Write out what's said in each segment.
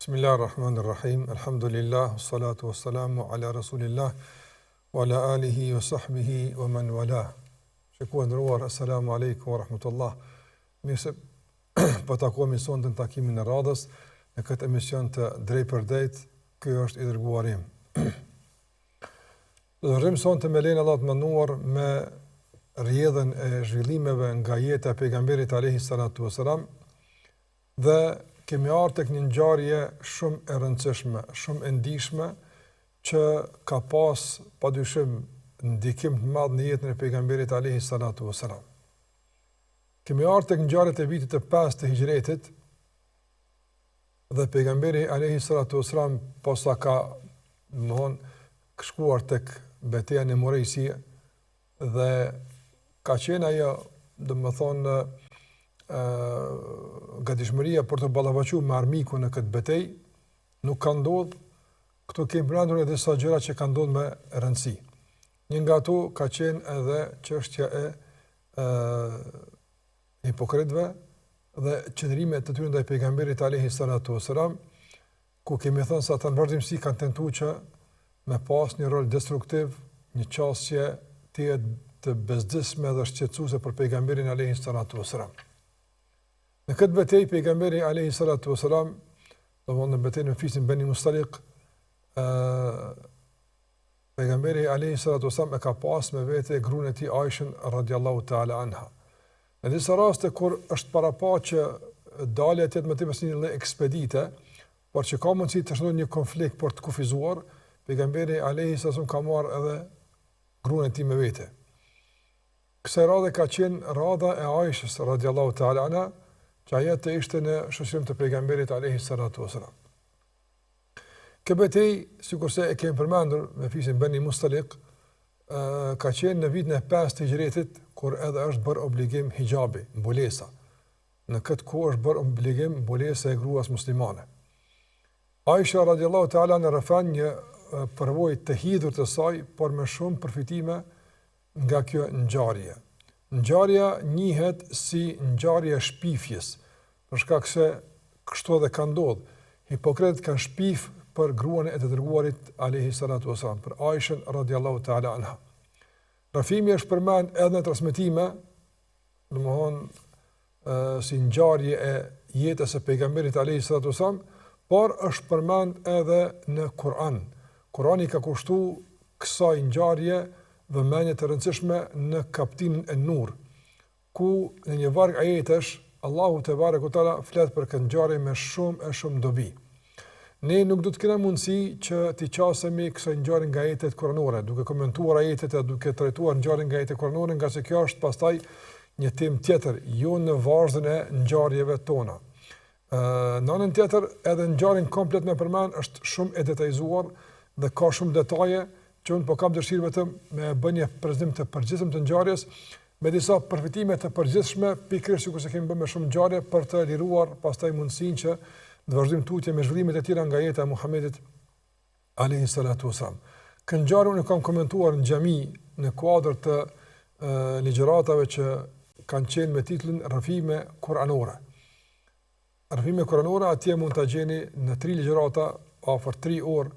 Bismillahirrahmanirrahim. Alhamdulillah, salatu wassalamu ala rasulillah wa ala alihi wa sahbihi wa man wala. Shikuar nderuar, assalamu alaikum wa rahmatullah. Mirë se po takohemi sonte në takimin e radhës në këtë emision të drejt për drejt. Ky është i dërguari im. Do të rrim sonte me lenin Allah të mënduar me rrjedhën e zhvillimeve nga jeta e pejgamberit alayhi salatu wassalam dhe kemi ardhur tek një ngjarje shumë e rëndësishme, shumë e ndihshme që ka pas padyshim ndikim të madh në jetën e pejgamberit alayhi salatu wassalam. Kemi ardhur tek ngjarjet e vitit të 5 të Hijretit dhe pejgamberi alayhi salatu wassalam posa ka shkuar tek betejë e Murejsi dhe ka qenë ajo, domethënë gatishmëria për të ballavaçuar me armikun në këtë betejë nuk ka ndodhur. Këto kemi përmendur edhe disa gjëra që kanë ndodhur me rëndësi. Një nga ato ka qenë edhe çështja e hipokritëve dhe qëndrimet të tyre ndaj pejgamberit alayhi salatu wassalam, ku kemi thënë se ata në vazhdimsi kanë tentuar që me pas një rol destruktiv, një qasje të bezdisme dhe shqetësuese për pejgamberin alayhi salatu wassalam. Në këtë betejë pejgamberi alayhi salatu wassalam, domthonë në betejën e fisin Beni Mustaliq, pejgamberi alayhi salatu wassalam e ka pas me vete gruan e tij Aishën radhiyallahu ta'ala anha. Në disa raste kur është parapaç që dalja të jetë më tepër si një ekspedite, por që ka mundësi të shndojë një konflikt për të kufizuar, pejgamberi alayhi salatu wassalam ka marrë edhe gruan e tij me vete. Kësaj radhe ka qenë radha e Aishës radhiyallahu ta'ala anha, që ajo të ishte në shoqërim të pejgamberit alayhi salatu wassalam. Kjo betejë, sikurse e kemi përmendur me fisin Beni Mustaliq, ka qenë në vitin e 5 të Hijretit, kur edhe është bërë obligim hijabi, mbulesa. Në këtë kohë është bërë obligim mbulesa e gruas muslimane. Aisha radhiyallahu ta'ala në rrafan një përvojë të hidhur të saj, por me shumë përfitime nga kjo ngjarje. Ngjarja njihet si ngjarja e shpifjes, për shkak se kështu edhe ka ndodhur. Hipokritët kanë shpif për gruan e të dërguarit alayhi salatu wasalam, për Aishën radhiyallahu ta'ala anha. Rafimi është përmend edhe në transmetime, domthonë si ngjarje e jetës së pejgamberit alayhi salatu wasalam, por është përmend edhe në Kur'an. Kurani ka kushtuar kësaj ngjarje vëmendje të rëndësishme në kapitullin e Nur, ku në një varg ajetesh Allahu te bareku teala flet për këtë ngjarje me shumë dobi. Ne nuk do të kemi mundësi që t'i qasemi kësaj ngjarje nga ajetet kuranore, duke komentuar ajetet e duke trajtuar ngjarjen nga ajetet kuranore, nga se kjo është pastaj një temë tjetër, jo në vazhdën e ngjarjeve tona. Në anën tjetër, edhe ngjarjen komplet me përmend është shumë e detajzuar dhe ka shumë detaje, që unë po kam dëshirë vetëm me bërë një prezantim të përgjithshëm të ngjarjes, me disa përfitime të përgjithshme, pikërisht sikur se kemi bërë me shumë ngjarje për të liruar pastaj mundësinë që të vazhdojmë tutje me zhvillimet e tjera nga jeta e Muhamedit alayhi salatu wasalam. Këtë ngjarje unë kam komentuar në xhami në kuadër të ligjëratave që kanë qenë me titullin Rrafime Kuranore. Rrafime Kuranore atje mund ta gjeni në 3 ligjërata afër 3 orë,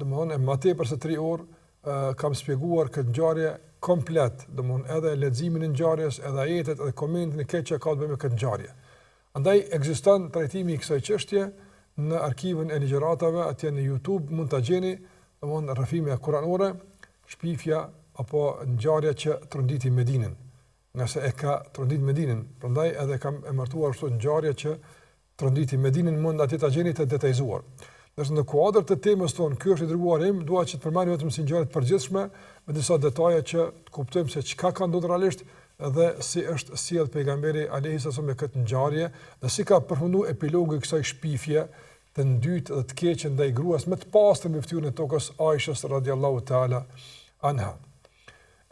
domthonë më tepër se 3 orë. Kam shpjeguar këtë ngjarje komplet, domthonë edhe leximin e ngjarjes, edhe ajetet, edhe komentin e këtë që ka të bëjë me këtë ngjarje. Andaj ekziston trajtimi i kësaj çështje në arkivën e ligjëratave, atje në YouTube mund ta gjeni, domthonë Rrafime Kuranore, shpifja apo ngjarja që tronditi Medinën, ngase e ka trondit Medinën. Prandaj edhe kam emërtuar kështu ngjarje që tronditi Medinën, mund atë ta gjeni të detajzuar. Në kuadër të temës tonë, ky është i dërguari im, dua që të përmendim vetëm si ngjarje të përgjithshme me disa detaje që të kuptojmë se çka ka ndodhur realisht dhe si është sjell pejgamberi alayhi salatu me këtë ngjarje dhe si ka përfunduar epilogu i kësaj shpifje të dytë dhe të keqe ndaj gruas më të pastër mbi fytyrën e tokës, Aishës radhiyallahu ta'ala anha.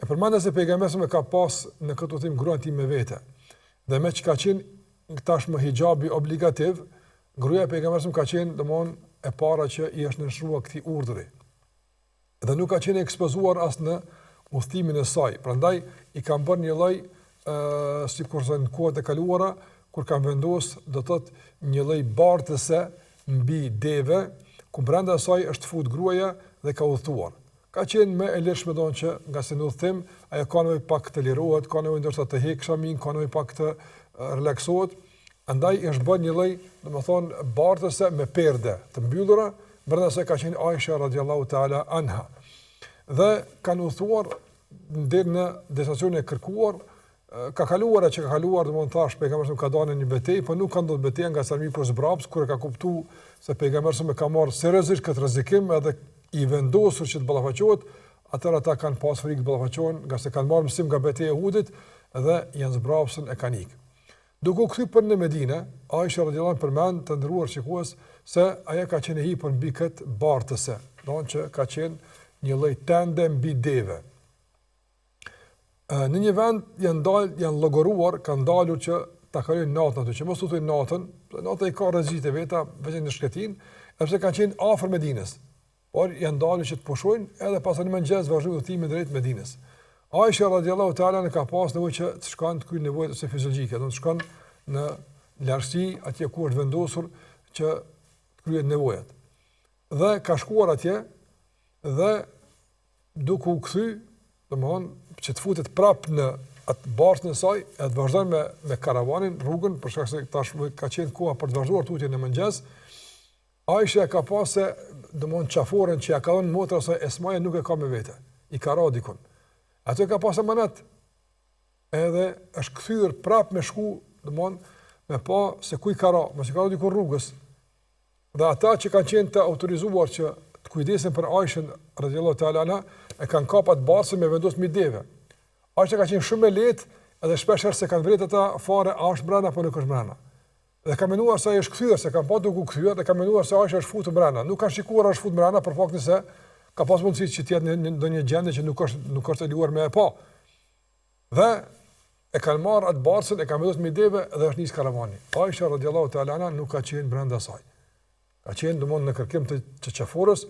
E përmendë se pejgamberi ka pas në këtë udhim gruan tim me vete. Dhe me që ka qenë tashmë hijabi obligativ, gruaja e pejgamberit ka qenë domthonë e para që i është nënshruar këtij urdhri. Dhe nuk ka qenë ekspozuar as në udhëtimin e saj. Prandaj i kanë bërë një lloj sikur në kohët e kaluara kur kanë vendosur do të thotë një lloj bartëse mbi deve, ku brenda saj është fut gruaja dhe ka udhëtuar. Ka qenë me e lirshme donë që nga se në udhëtim, ajo ka nevojë pak të lirohet, ka nevojë ndoshta të heqë shamin, ka nevojë pak të relaksohet. Andaj është bën një lloj, domethënë, bartëse me perde të mbyllura, brenda saj ka qenë Aisha radhiyallahu ta'ala anha. Dhe kanë udhëtuar deri në destinacionin e kërkuar. Ka kaluar që ka kaluar, domethënë thash pejgamberi ka dalë në një betejë, por nuk ka ndodhur betejë nga sa miku zbrapës kur e ka kuptuar se pejgamberi ka marrë seriozisht këtë rrezikim edhe i vendosur që të ballafaqohet, atëherë ata kanë pas frikë të ballafaqohen, nga se kanë marrë mësim nga betejë e Uhudit dhe janë zbrapsën e kanë ikë. Duke u kthyer në Medinë, Aisha radhiyallahu anha përmend të ndëruar shikues se ajo ka qenë hipur mbi këtë bartëse, domthonjë që ka qenë një lloj tende mbi deve. Në një vend janë llogaruar, kanë dalur që ta kalojnë natën aty, që mos u thonë natën, nata i ka rreziqe veta, veçanë në shkëtin, sepse kanë qenë afër Medinës. Por janë dalur që të pushojnë edhe pas në mëngjes vazhdojnë udhëtimin drejt Medinës. Aisha radhiyallahu ta'ala ne ka pas nevojë që të shkojnë të kryejnë nevojat e fiziologjike, do të shkojnë në lartësi atje ku është vendosur që të kryejnë nevojat. Dhe ka shkuar atje dhe duke u kthy, domthonë që të futet prapë në atë bartën e saj, e të vazhdojnë me karavanin rrugën, për shkak se tash ka qenë koha për të vazhduar tutje në mëngjes. Aisha ka pasë domthonë çaforën që ja ka dhënë motra saj Esmaja nuk e ka me vete. I ka ra dikun. Ato ka pasë amanet. Edhe është kthyer prapë me shku, domthonë me pa se ku i ka ra, mos i ka ra dikun rrugës. Dhe ata që kanë qenë të autorizuar që të kujdesin për Aishën radhiyallahu ta'ala anha, e kanë kapat bartën me vendos mbi deve. Aisha ka qenë shumë e lehtë edhe shpesh herë se kanë vret ata fare a është brenda apo nuk është brenda. Dhe ka menuar se ai është kthyer, se kanë pa duke u kthyer, dhe ka menuar se Aisha është futur brenda. Nuk kanë shikuar është futur brenda për faktin se ka pas mundësi që të jetë në ndonjë gjendje që nuk është e lejuar me e pa. Dhe e kanë marrë atë bartën, e kanë vendos mbi deve dhe është nis karavani. Aisha radhiyallahu ta'ala anha nuk ka qenë brenda saj. Ka qenë domthonë në kërkim të çaforës,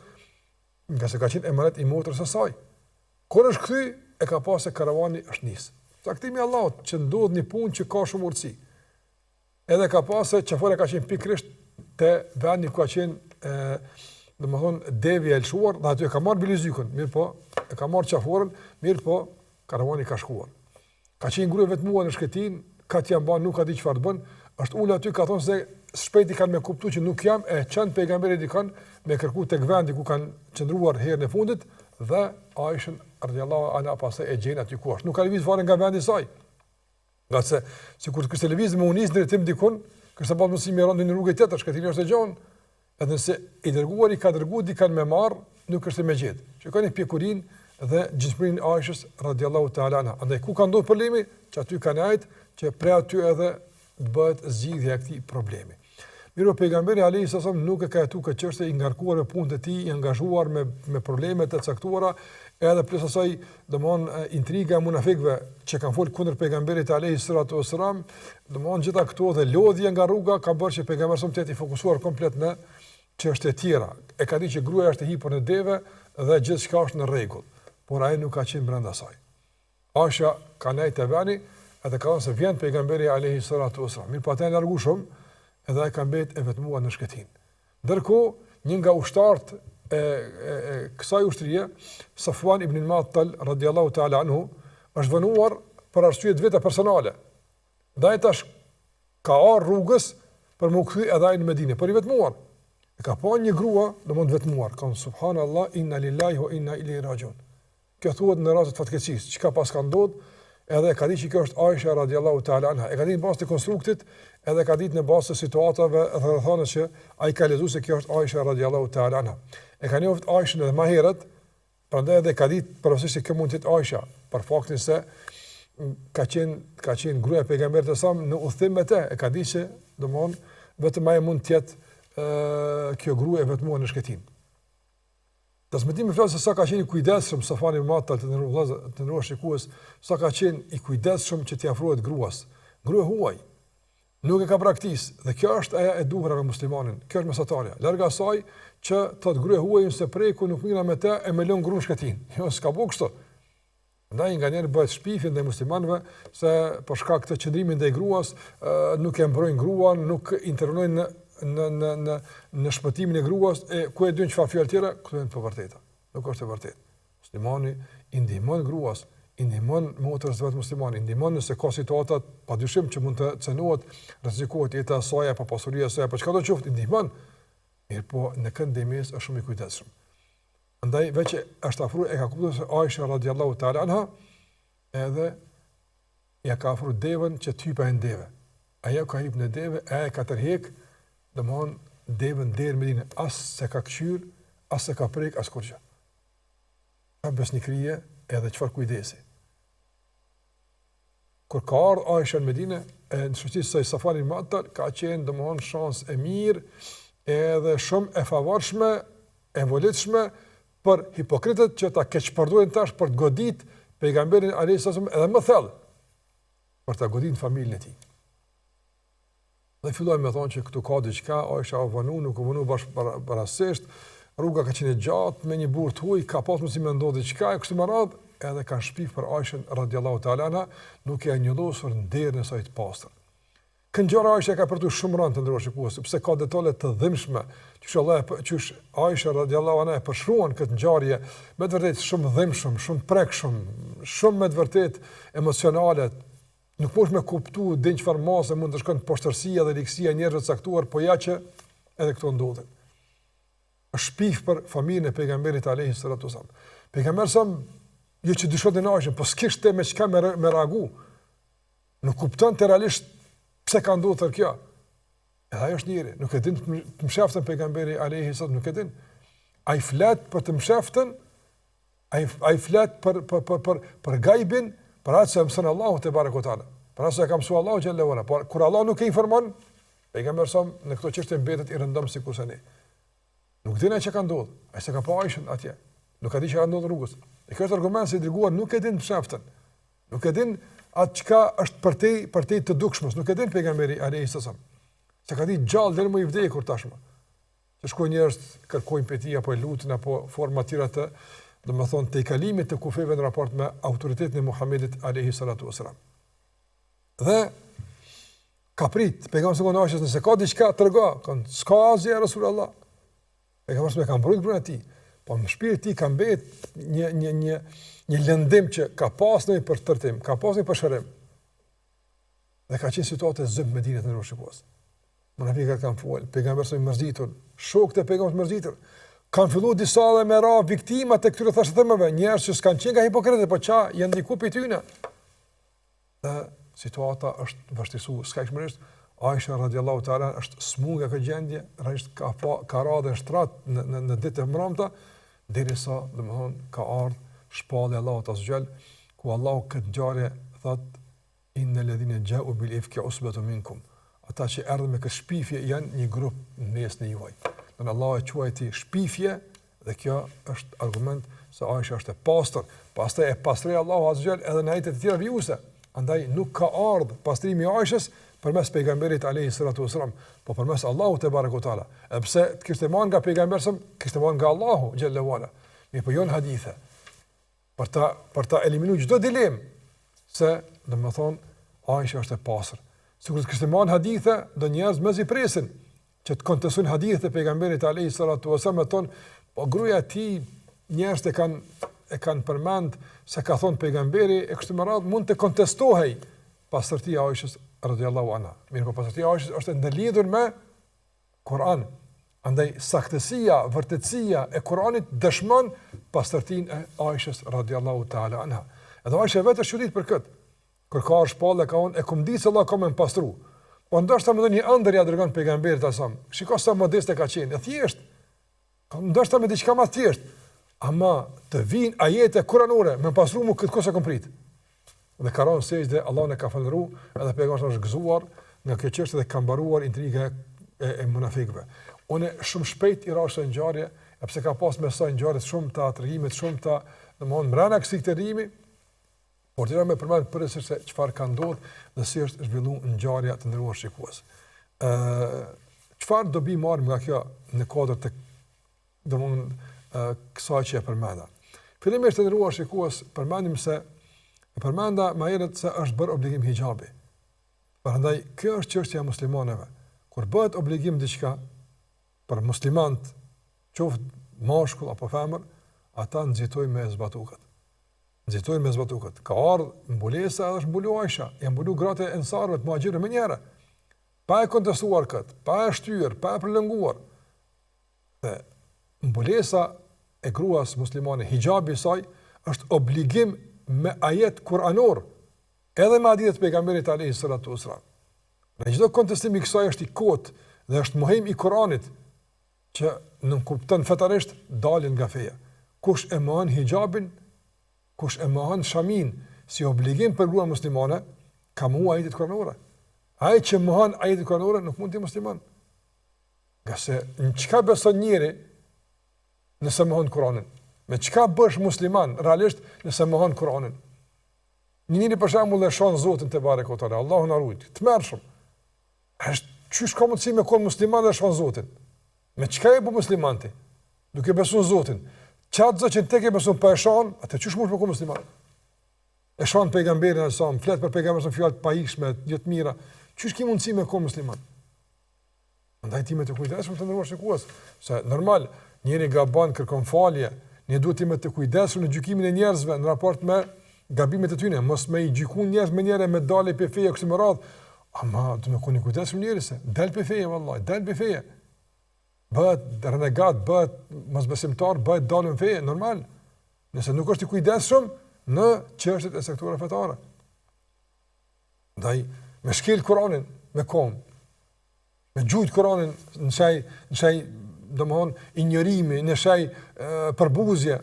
nga se ka qenë emanet i motrës së saj. Kur është kthy, e ka pasë karavani është nis. Caktimi i Allahut që ndodh një punë që ka shumë urtësi. Edhe ka pasë çafora ka qenë pikërisht te vendi ku ka qenë domethënë devi e lëshuar, dhe aty e ka marrë bilizykun, mirë po, e ka marrë çaforën, mirë po, karavani ka shkuar. Ka qenë grua vetmuar në shkëtin, ka t'jam ban, nuk ka di çfarë bën, është ulë aty, ka thonë se shpejti kanë me kuptu që nuk jam, e çan pejgamberit i kanë me kërku tek vendi ku kanë qëndruar herën e fundit, dhe Aishën radhiyallahu anha pastaj e gjen aty ku është. Nuk ka lëviz fare nga vendi i saj. Nga se sikur të kishte lëviz me unis drejtim dikun, kështu pas mos i merron në rrugë tjetër, shkëtimi është e gjon. Edhe nëse i dërguar i ka dërguar dikan me marr, nuk është me gjet. Shikoni pjekurinë dhe gjithëmërinë e Aishës radhiyallahu ta'ala anha. Andaj ku ka ndodhur problemi, që aty kanë ajt që prej aty edhe të bëhet zgjidhja e këtij problemi. Mirë, pejgamberi alayhis salam nuk e ka jetu këtë çështje, i ngarkuar me punët e tij, i angazhuar me problemet e caktuara, edhe plus asaj domthon intriga e munafikëve që kanë folur kundër pejgamberit alayhis salam, domthon gjitha këto dhe lodhja nga rruga ka bërë që pejgamberi sa të fokusuar komplet në çështje të tjera. E ka ditë që gruaja është e hipur në deve dhe gjithçka është në rregull, por ai nuk ka qenë brenda saj. Aisha ka nejtë e vani, edhe ka thënë se vjen pejgamberi alayhis salam. Mirë, po ata largu shumë, edhe ai ka mbet e vetmuar në shkëtin. Ndërkohë, një nga ushtarët e kësaj ushtrie, Safwan ibn al-Mu'attal radhiyallahu ta'ala anhu, është vënuar për arsye të veta personale. Dhe ai tash ka ardhur rrugës për më kthy edhe ai në Medinë, por i vetmuar. E ka pa një grua, domthonë vetmuar, ka subhanallahu inna lillahi wa inna ilaihi rajiun. Kjo thuhet në rast të fatkeqësisë, çka pas ka ndodhur, edhe ka ditë që kjo është Aisha radhiyallahu ta'ala anha. E ka ditë pas të konstruktit, edhe ka ditë në bazë të situatave dhe rrethana që ai ka lexuar se kjo është Aisha radhiyallahu ta'ala anha. E ka njoft Aishën edhe më herët, prandaj edhe ka ditë përse kjo mund të jetë Aisha, për faktin se ka qenë gruaja e pejgamberit sa në udhtim me të, e ka ditë se domthon vetëm ai mund të jetë kjo grua e vetmuar në shkëtin. Transmetimi flas se sa ka qenë i kujdesshëm Safwan ibn al-Mu'attal të ndrosh shikues, sa ka qenë i kujdesshëm që t'i afrohet gruas. Grua huaj nuk e ka praktis, dhe kjo është ajo e duhur me muslimanin. Kjo është mesatarja. Larg asaj që thot grua huaj se preku nuk mira me të e më lën gruan shkëtin. Jo, s'ka bëu kështu. Ndaj nganjëherë bëhet shpifje ndaj muslimanëve se për shkak të qëndrimit ndaj gruas nuk e mbrojnë gruan, nuk intervenojnë në shpëtimin e gruas, ku e din çfarë fjalë tjera, këto janë të vërteta. Nuk është e vërtetë. Muslimani i ndihmon gruas, i ndihmon motrës vetë muslimani, i ndihmon nëse ka situata padyshim që mund të cënohet, rrezikohet jeta e saj apo pasuria e saj, apo çka do të qoftë, i ndihmon. Mirë po, në këndimes është shumë i kujdesshëm. Andaj veç është afruar e ka kuptuar se Aisha radhiyallahu ta'ala anha edhe ja ka afruar devën që typa e deve. Ajo ka hip në deve, e ka tërhek, domthon devën deri në Medinë, as se ka kqyr, as se ka prek, as kurrë. Ka besnikërie edhe çfarë kujdesi. Kur ka ardhur Aisha në Medinë, në shoqërisë së Safwan ibn Mu'attal, ka qenë domthon shans e mirë edhe shumë e favorshme, e volitshme për hipokritët që ta keqpërdorin tash për të godit pejgamberin alayhis salam edhe më thellë për ta godit familjen e tij. Dhe filloi me thonë që këtu ka diçka, Aisha u vonu, nuk u vonu bashkëparasisht, rruga ka qenë gjatë me një burr të huaj, ka pasur si më ndodhi diçka e kështu me radhë, edhe kanë shpif për Aishën radhiyallahu ta'ala anha, nuk e ka njollosur nderin e saj të pastër. Këngjora Aisha ka përtu shumë rënd të ndërruar shikues, sepse ka detale të dhimbshme, që Aisha radhiyallahu anha e përshruan këtë ngjarje me të vërtetë shumë dhimbshëm, shumë prekshëm, shumë me të vërtetë emocionale. Nuk mund me kuptu din çfarë mase mund të shkon poshtërsia dhe likësia e njerëzve të caktuar, po ja që edhe këto ndodhin. Është shpif për familjen e pejgamberit alayhis salatu wasallam. Pejgamberi sa jo që dyshon të Aishën, po s'kishte me çka me reagu. Nuk kuptonte realisht pse ka ndodhur kjo. Edhe ajo është njëri, nuk e din të mshaftën pejgamberi alayhis salatu, nuk e din. Ai flet për të mshaftën, ai flet për gajbin, për atë se mësën Allahu te barekuhu teala. Për atë se ka mësuar Allahu xhallahu ala. Por kur Allah nuk e informon, pejgamberi sa në këto çështje mbetet i rëndom sikur se ne. Nuk dinë çka ka ndodhur. Ai s'e ka pa Aishën atje. Nuk ka di çka ka ndodhur rrugës. E kjo është argument se i dërguar nuk e din mshaftën. Nuk e din atë çka është për te të dukshmës. Nuk e din pejgamberi alayhis salam. Se ka di gjallë deri më i vdekur tashmë. Që shkojnë njerëz kërkojnë peti apo lutin apo forma të tjera të domethënë te kalimit të kufeve në raport me autoritetin e Muhamedit alayhi salatu wasalam. Dhe ka prit pejgamberi sallallahu alaihi wasallam, nëse ka diçka trego, s'ka asgjë ya Rasulullah. Pejgamberi më ka mbrojtur brenda ti, po në shpirtin e tij ka mbet një lëndim që ka pasur për tërtim, ka pasur për shërim. Dhe ka qenë situatë zëm Medinës në rrugës. Munafiqët kanë fol, pejgamberi më mërzitur, shokët e pejgamberit mërzitur. Kanë filluar disa dhe me ra viktima të këtyre thashëthemeve, njerëz që s'kanë qenë nga hipokritë, po qa janë ndiku për tyne. Dhe situata është vështirësuar skajshmërisht. Aisha radhiyallahu ta'ala është smur nga kjo gjendje, rresht ka radhë shtrat në ditë të mbrëmta, derisa domthon ka ardhur shpallja e Allahut azhjal, ku Allahu këtë ngjarje thot innal ladhina ja'u bil ifki usbatun minkum. Ata që erdhën me këtë shpifje janë një grup mes në juaj. Në Allah e quajti shpifje, dhe kjo është argument se Aisha është e pastër. Pastaj e pastroi Allahu azhjal edhe në ajete të tjera vjuse. Andaj nuk ka ardhur pastrimi i Aishës përmes pejgamberit alayhis salatu wasalam, po përmes Allahut te barekuhu teala. Edhe pse kishte marrë nga pejgamberi, kishte marrë nga Allahu xhallahu ala. Mi po jon hadithe. Për ta eliminuar çdo dilemë se domethën Aisha është e pastër. Sikur të kishte marrë hadithe, do njerëz mezi presin që të kontestojnë hadithet e pejgamberit alayhis salatu wasallam, ton po gruaja e tij njerëz e kanë përmend se ka thënë pejgamberi e kështu me radhë mund të kontestohej pastërtia e Aishës radhiyallahu anha. Mirë, po pastërtia e Aishës është ndërlidhur me Kur'an. Andaj saktësia, vërtetësia e Kur'anit dëshmon pastërtinë e Aishës radhiyallahu ta'ala anha. Edhe Aisha vetë është çudit për këtë. Kur ka shpallë ka unë e kum di se Allah ka më pastru. Po ndoshta më një ëndër ja dërgon pejgamberit asam. Shikoj sa modeste ka qenë, e thjesht. Ndoshta me diçka më thjesht. Ama të vinë ajete kuranore me pastru mu këtë kohë sa komplet. Dhe ka rënë sejdë, Allah ne ka falëruar, edhe pejgamberi është gëzuar nga kjo çështje dhe ka mbaruar intriga e munafikëve. Unë shumë shpejt i rashë ngjarje, sepse ka pas me sa ngjarje shumë të atërrimit, shumë të domthonë mbrana kësaj tërrimi. Por dera me përmend përse se çfarë ka ndodhur dhe si është zhvilluar ngjarja të ndëruar shikues. Çfarë dobi marrim nga kjo në kuadër të domthonë kësaj që e përmenda. Fillimisht të ndëruar shikues, përmendim se përmenda më herët se është bërë obligim hijabi. Prandaj kjo është çështja e muslimanëve. kur bëhet obligim diçka për muslimant, qoftë mashkull apo femër, ata nxitojnë me zbatukat. Nxitojnë me zbatukat. Ka ardhur mbulesa, është mbulu Aisha, janë mbulu gratë e ensarëve të muhaxhirëve më njëherë. Pa e kontestuar këtë, pa e shtyr, pa e prolonguar. Dhe mbulesa e gruas muslimane, hijabi i saj është obligim me ajet kuranor, edhe me hadithe të pejgamberit alayhis salatu wassalam. Në çdo kontestim i kësaj është i kotë dhe është mohim i Kuranit që nuk kupton fetarisht dalin nga feja. Kush e mohon hijabin, kush e mohon shamin si obligim për gruan muslimane, ka mohuar ajetin kuranor. Ai që mohon ajetin kuranor nuk mund të jetë musliman. Gjasë në çka beson njëri nëse mohon Kuranin? Me çka bësh musliman realisht nëse mohon Kuranin? Njëri për shembull e shon Zotin te barekuhu te Allahu na ruaj. Tmerrshëm. Çish ka mundësi me kon musliman dhe shon Zotin? Me çka e bë muslimanti? Duke besuar Zotin. Çat zot që tek e beson pa e shon, atë çish mund të kon musliman? E shon pejgamberin e sa, flet për pejgamberin fjalë të pajishme, jo të mira. Çish ki mundësi me kon musliman? Andaj ti me të kujdesshëm të ndërrosh shikues, se normal, njëri gabon kërkon falje, ne duhet të jemi të kujdesshëm në gjykimin e njerëzve në raport me gabimet e tyre, mos me i gjykon njerëz me njëre me dalë pe feje kështu më radh. Ama do të keni kujdesshëm njerëz, dal pe feje vallahi, dal pe feje. Bëhet renegat, bëhet mosbesimtar, bëhet dalën feje, normal. Nëse nuk është i kujdesshëm në çështjet e sektoreve fetare. Ndaj me shkel Kur'anin me kom, me gjujt Kur'anin në shaj domthon injorimi, në shaj përbuzje.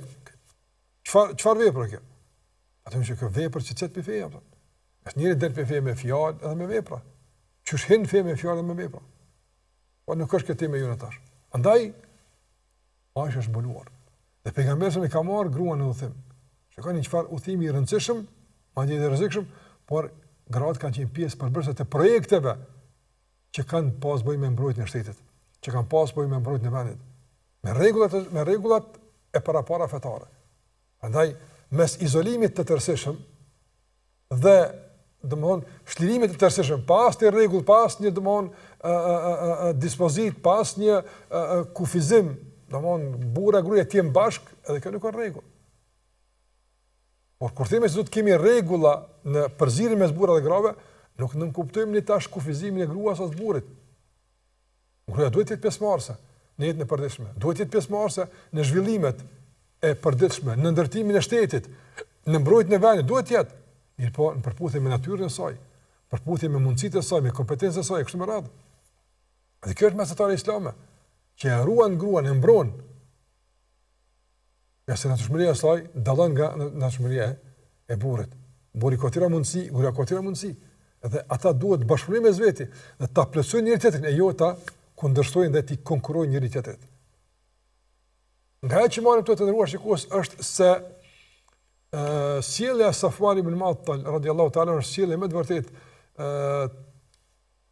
Çfarë vepër kjo? Atë më shikoj vepër që çet pe feja apo. Është njëri del pe feja me fjalë edhe me vepra. Qysh hin fe me fjalë dhe me vepra. Po nuk është këtë me ju në tash. Andaj Aisha është mbuluar. Dhe pejgamberi ka marrë gruan në udhim. Shikoni çfarë udhimi i rëndësishëm, madje i rrezikshëm, por gratë kanë qenë pjesë përbërëse të projekteve që kanë pas bëjë me mbrojtjen e shtetit, që kanë pas bëjë me mbrojtjen e vendit, me rregullat e parapara fetare. Andaj mes izolimit të tërësishëm dhe domthon shlirimit të tërësishëm, pas një rregull, pas një domthon dispozit, pas një kufizim, domthon burra gruaja të jenë bashk, edhe kjo nuk ka rregull. Por kur themi se do të kemi rregulla në përzierjen mes burrave dhe grave, nuk nënkuptojmë ne tash kufizimin e gruas as burrit. Gruaja duhet të jetë pjesëmarrëse në jetën e përditshme, duhet të jetë pjesëmarrëse në zhvillimet e përditshme, në ndërtimin e shtetit, në mbrojtjen e vendit, duhet të jetë. Mirë po, në përputhje me natyrën e saj, përputhje me mundësitë e saj, me kompetencën e saj, kështu me radhë. Dhe kjo është mesatare islame, që e ruan gruan, e mbron. Ja se natyrshmëria e saj dallon nga natyrshmëria e burrit. Burri ka tëra mundësi, gruaja ka tëra mundësi. Dhe ata duhet bashkëpunim mes veti dhe ta plotësojnë njëri tjetrin, e jo ta kundërshtojnë dhe ti konkurrojnë njëri tjetrit. Nga ajo që marrim këto të ndëruar shikues është se sjellja e Safwan ibn Mu'attal radhiyallahu ta'ala është sjellje më të vërtetë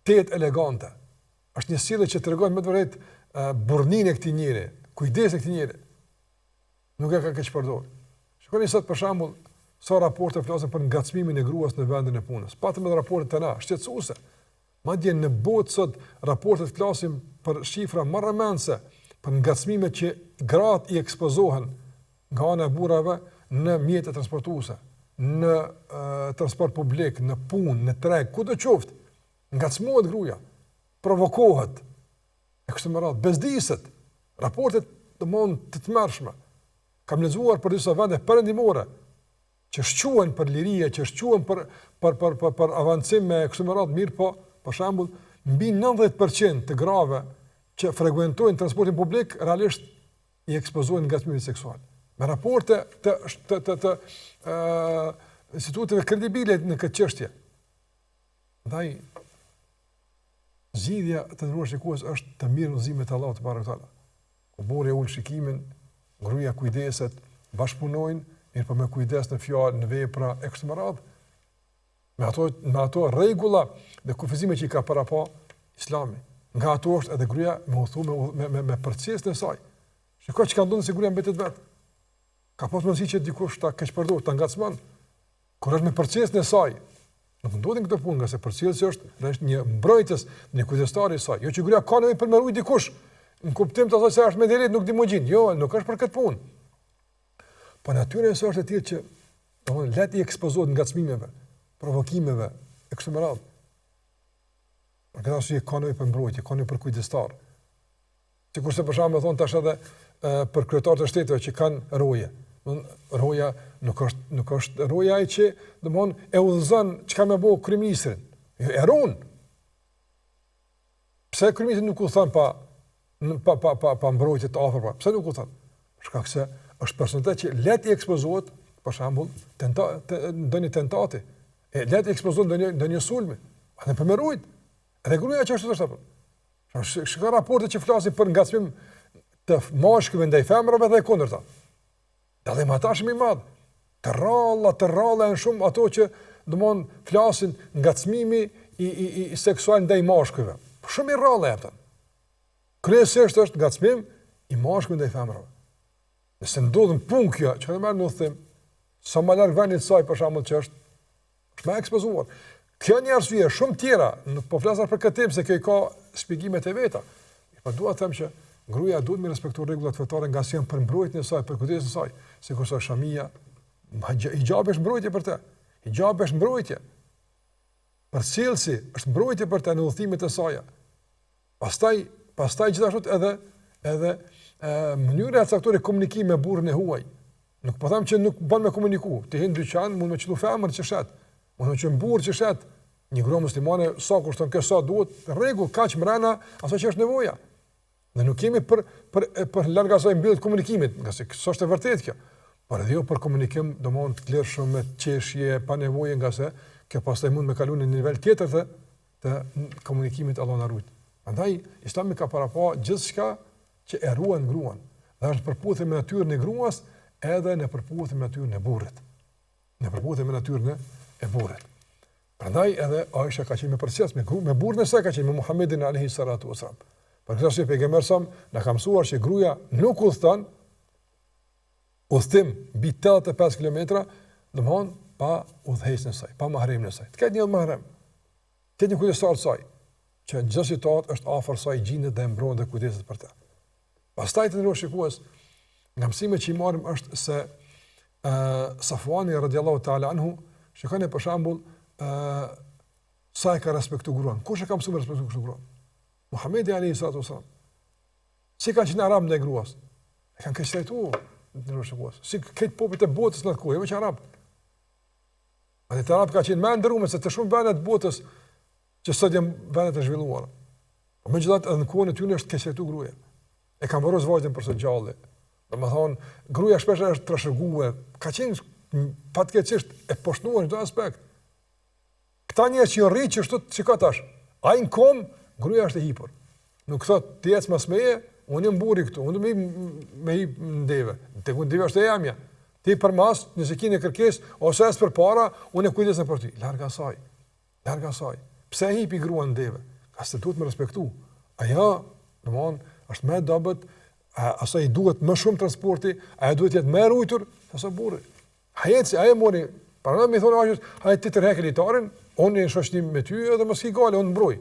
tet elegante. Është një sjellje që tregon më të vërtetë burrninë e këtij njeri, kujdesin e këtij njeri. Nuk e ka keq përdorur. Shikoni sot për shembull sa raporte flasin për ngacmimin e gruas në vendin e punës. Patëm edhe raporte të na, shqetësuese. Madje në botë sot raportet flasin për shifra më rrëmendëse për ngacmimet që gratë i ekspozohen nga ana e burrave në mjetet transportuese, në transport publik, në punë, në treg, kudo qoftë. Ngacmohet gruaja, provokohet. E kështu me radhë, bezdiset. Raportet domthon të tmerrshme. Kam lexuar për disa vende perëndimore që shquhen për lirie, që shquhen për avancim me kështu me radhë mirë, po për shembull mbi 90% të grave që frekuentojnë transportin publik realisht i ekspozohen ngacmimit seksual. Me raporte të instituteve kredibile në këtë çështje. Ndaj zgjidhja të ndëruar shikues është të mirë udhëzimet e Allahut te barekuhu. Ku burri ul shikimin, gruaja kujdeset, bashkëpunojnë, mirë po me kujdes në fjalë, në vepra e kështu me radhë. Me ato rregulla dhe kufizime që i ka parapa Islami. Nga ato është edhe gruaja me procesën e saj. Shikoj çka ndodh se gruaja mbetet vet. Ka pas mundësi që dikush ta keq përdor, ta ngacmon. Kur është me procesën e saj, Nuk ndodhin këto punë, nga se përcjellësi është një mbrojtës, një kujdestari i saj. Jo që gruaja ka nevojë për me ruaj dikush, në kuptim të thotë se është me drejt, nuk di më gjin. Jo, nuk është për këtë punë. Po natyra e saj është e tillë që domthonë le të ekspozohet ngacmimeve, provokimeve e kështu me radhë. Për këtë arsye ka nevojë për mbrojtje, ka nevojë për kujdestar. Sikurse për shembull thon tash edhe për kryetarët e shteteve që kanë roje. Roja nuk është roja ai që domthonë e udhëzon çka më bëu kryeministrin. E ron. Pse kryeministri nuk u thon pa mbrojtje të afër? Pse nuk u thon? Për shkak se është personalitet që le të ekspozohet, për shembull, ndonjë tentati. E le të ekspozohet ndonjë sulmi. Atë për mbrojtje. Edhe gruaja që është apo. Shka raporte që flasin për ngacmim të mashkëve ndaj femrave dhe kundërta. Edhe më ata shumë i madh. Të rralla janë shumë ato që domthon flasin ngacmimi i seksual ndaj mashkëve. Shumë i rralla ata. Kryesisht është ngacmim i mashkëve ndaj femrave. Nëse ndodhen punë kjo, çfarë më them, sa më larg vani saj për shembull që është më ekspozuar. Kjo një arsye, shumë tjera, nuk po flasar për këtë temë se kjo i ka shpjegimet e veta. Po dua të them që gruaja duhet të respektojë rregullat fetare nga si janë për mbrojtjen e saj, për kujdesin e saj, sikurse shamia, hijabi është mbrojtje për të. Hijabi është mbrojtje. Përcjellsi është mbrojtje për të në udhëtimet e saj. Pastaj gjithashtu edhe mënyra e caktuar e komunikimit me burrin e huaj. Nuk po them që nuk bën me komuniku. Ti hin dyqan, mund me çelu femër që shet. Mund të qenë burr që shet. Një grua muslimane sa kushton kjo sa duhet, rregull kaq mbrana aso që është nevoja. Ne nuk kemi për larg asaj mbylljet komunikimit, nga se kjo është e vërtetë kjo. Por edhe jo për komunikim domon të lirshëm me çeshje pa nevojë, nga se kjo pastaj mund me kalu në nivel tjetër të komunikimit Allah na ruaj. Prandaj Islami ka parapo gjithçka që e ruan gruan. Dhe është përputhje me natyrën e gruas edhe në përputhje me natyrën e burrit. Në përputhje me natyrën e burrit. Prandaj edhe Aisha ka qenë me përcjellës me burrin e saj, ka qenë me Muhamedit alayhi salatu wasalam. Për këtë arsye pejgamberi sa na ka mësuar që gruaja nuk udhton udhtim mbi 85 kilometra, domthon pa udhëheqjen e saj, pa mahremin e saj. Të ketë një mahrem. Të ketë një kujdestar të saj, që në çdo situatë është afër saj, gjendet dhe mbron dhe kujdeset për të. Pastaj të ndrosh shikues, nga mësimet që i marrim është se Safwani radhiyallahu ta'ala anhu, shikoni për shembull sa e ka respektu gruan. Kush e ka mësuar respektu kështu gruan? Muhamedi alayhi salatu wasalam. Si ka qenë arab ndaj gruas? E kanë kështuar në rrugës. Si këtë popujt e botës në atë kohë, jo që arab. Atë të arab ka qenë më ndëruar se të shumë vende të botës që sot janë vende të zhvilluara. Po megjithatë edhe në kohën e tyre është kështuar gruaja. E kanë varros vajzën për së gjallë. Domethënë, gruaja shpesh është trashëguar, ka qenë fatkeqësisht e poshtnuar në çdo aspekt. Këta njerëz që rrinë që ashtu çka tash. Ai në kom, gruaja është e hipur. Nuk thot ti ec mas meje, unë jam burri këtu, unë me hip ndeve. Tek unë deve është e jamja. Ti për mas, nëse keni kërkesë ose as për para, unë kujdesem për ty. Larg asaj. Larg asaj. Pse e hipi gruan ndeve? Ka se duhet më respektu. Ajo, domthon, është më dobët, asaj duhet më shumë transporti, ajo duhet të jetë më rujtur se sa burri. Ai mori, para më thonë ajë, ai ti tërheq litarin, unë në shoqënim me ty edhe mos i gale, unë mbroj.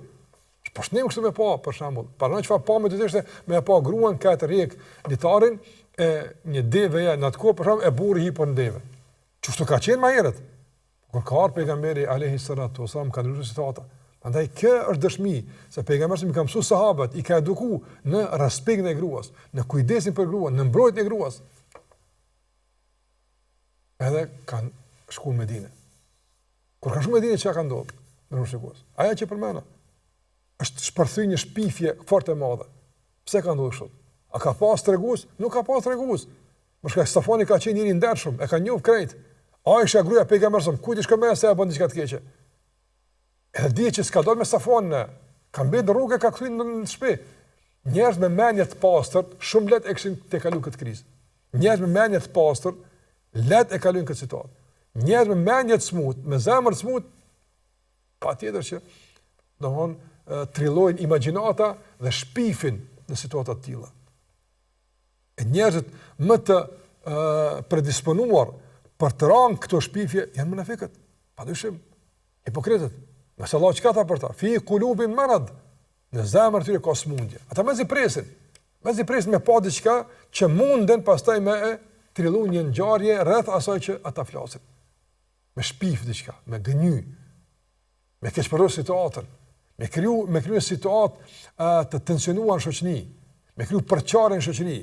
Po shnim kështu me pa, për shembull. Para në çfarë pa më të ishte me pa gruan ka të rrek litarin e një deve në atë kohë për shembull e burri hipon deve. Çfarë ka qenë më herët? Kur ka ardhur pejgamberi alayhi salatu wasallam ka ndryshuar situata. Prandaj kjo është dëshmi se pejgamberi më ka mësuar sahabët, i ka edukuar në respektin e gruas, në kujdesin për gruan, në mbrojtjen e gruas. Edhe kanë shkuar në Medinë. Kur kanë shkuar në Medinë çka ka ndodhur? Ndryshues. Aja që përmenda është shpërthy një shpifje fort e madhe. Pse ka ndodhur kështu? A ka pas tregues? Nuk ka pas tregues. Por shka Safwani ka qenë njëri i ndershëm, e ka njohur krejt. Aisha gruaja pejgamberit, kujt është këmbë se apo diçka të keqe. Edhe di që s'ka dalë me Safwan, ka mbetë në rrugë, ka kthyer në shtëpi. Njerëz me mendje të pastër shumë lehtë e kishin të kaluar këtë krizë. Njerëz me mendje të pastër lehtë e kalojnë këtë situatë. Njerëz me mendje të smut, me zemër të smut, patjetër që domthon trillojnë imagjinata dhe shpifin në situata të tilla. E njerëzit më të predisponuar për të rënë këto shpifje janë munafiqët, padyshim. Hipokritët, nëse Allah çka tha për ta? Fi qulubin marad. Në zemër tyre ka smundje. Ata mezi presin me pa diçka që munden pastaj me trillu një ngjarje rreth asaj që ata flasin. Me shpif diçka, me gëny, me keqpërdor situatën, me kriju situatë të tensionuar në shoqëri, me kriju përçarje në shoqëri.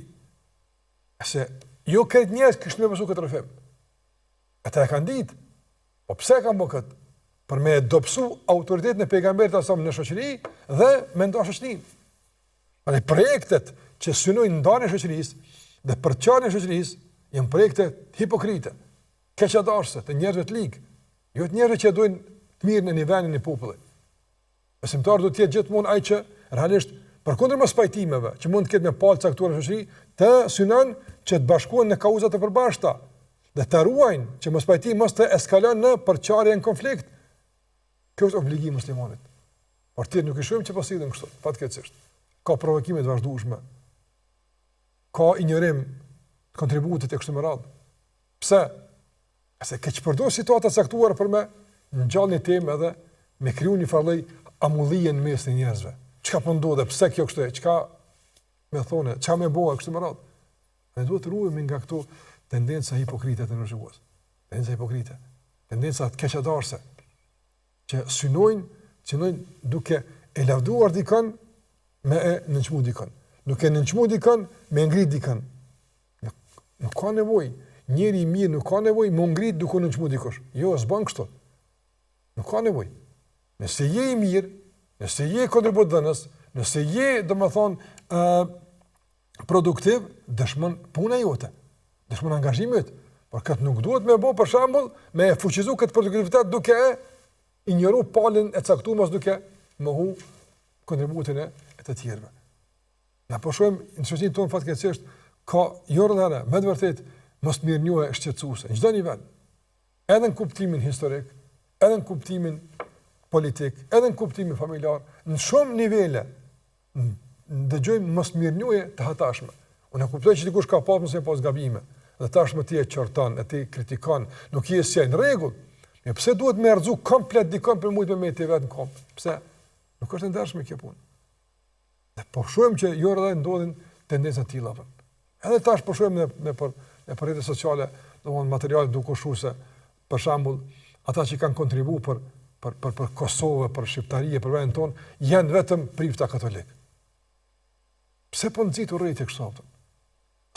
Se jo këtë njerëz kishte më besu këtë rrëfim. Ata e kanë ditë. Po pse kanë bërë këtë? Për me dobësu autoritetin e pejgamberit asam në shoqëri dhe me nda shoqërinë. Pra projektet që synojnë ndarjen e shoqërisë dhe përçarjen e shoqërisë janë projekte hipokrite, keqadarëse të njerëzve të ligë, jo të njerëzve që duhen të mirën në nivelin e popullit. Besimtari do të jetë gjithmonë ai që realisht përkundër mos pajtimeve që mund të ketë me palë caktuar në shoqëri, të synon që të bashkohen në kauza të përbashkëta dhe të ruajnë që mos pajtimi mos të eskalon në përçarje në konflikt. Kjo është obligim muslimanit. Por ti nuk e shohim që po sillen kështu, fatkeqësisht. Ka provokime të vazhdueshme. Ka injorim të kontributit e kështu me radhë. Pse? Pse keq përdor situata caktuar për me ngjallë një temë edhe me kriju një farllë amullie në mes të njerëzve. Çka po ndodhe? Pse kjo kështu? Çka më thonë? Çka më bëu kështu me radhë? Ne duhet të ruhemi nga këto tendenca hipokrite të njerëzve. Tendenca hipokrite, tendenca të keqadarëse që synojnë duke e lavduar dikën me e nënçmu dikën. Duke nënçmu dikën me ngrit dikën. Nuk ka nevojë. Njeri i mirë nuk ka nevojë më ngrit duke nënçmu dikush. Jo, s'bën kështu. Nuk ka nevojë. Nëse je i mirë, nëse je kontributdhënës, nëse je, domethënë, produktiv, dëshmon puna jote. Dëshmon angazhimi jot. Por këtë nuk duhet me bë për shembull me fuqizu këtë produktivitet duke injoru palën e caktuar duke mohu kontributin e të tjerëve. Na po shohim në shoqërinë tonë fatkeqësisht ka jorëndana me të vërtet mos mirënjohje shqetësuese në çdo nivel. Edhe në kuptimin historik, edhe në kuptimin politik, edhe në kuptimin familjar, në shumë nivele dëgjojmë mos mirënjohje të hatashme. Unë e kuptoj që dikush ka pasur mëse pas gabime, dhe tashmë ti e qorton, ti kritikon, nuk je si në rregull. Ja, pse duhet me rrezu komplet dikon për mujt me të vetë në komp? Pse? Nuk është ndershme kjo punë. Ne po shohim që jo rreth ndodhin tendenca të tilla. Edhe tash po shohim në rrjetet sociale, domthonë materiale duke shusë, për shembull, ata që kanë kontribuar për Kosovë, për shqiptarinë, për vendin ton, janë vetëm prifta katolik. Pse po nxitur rrjetet kështu?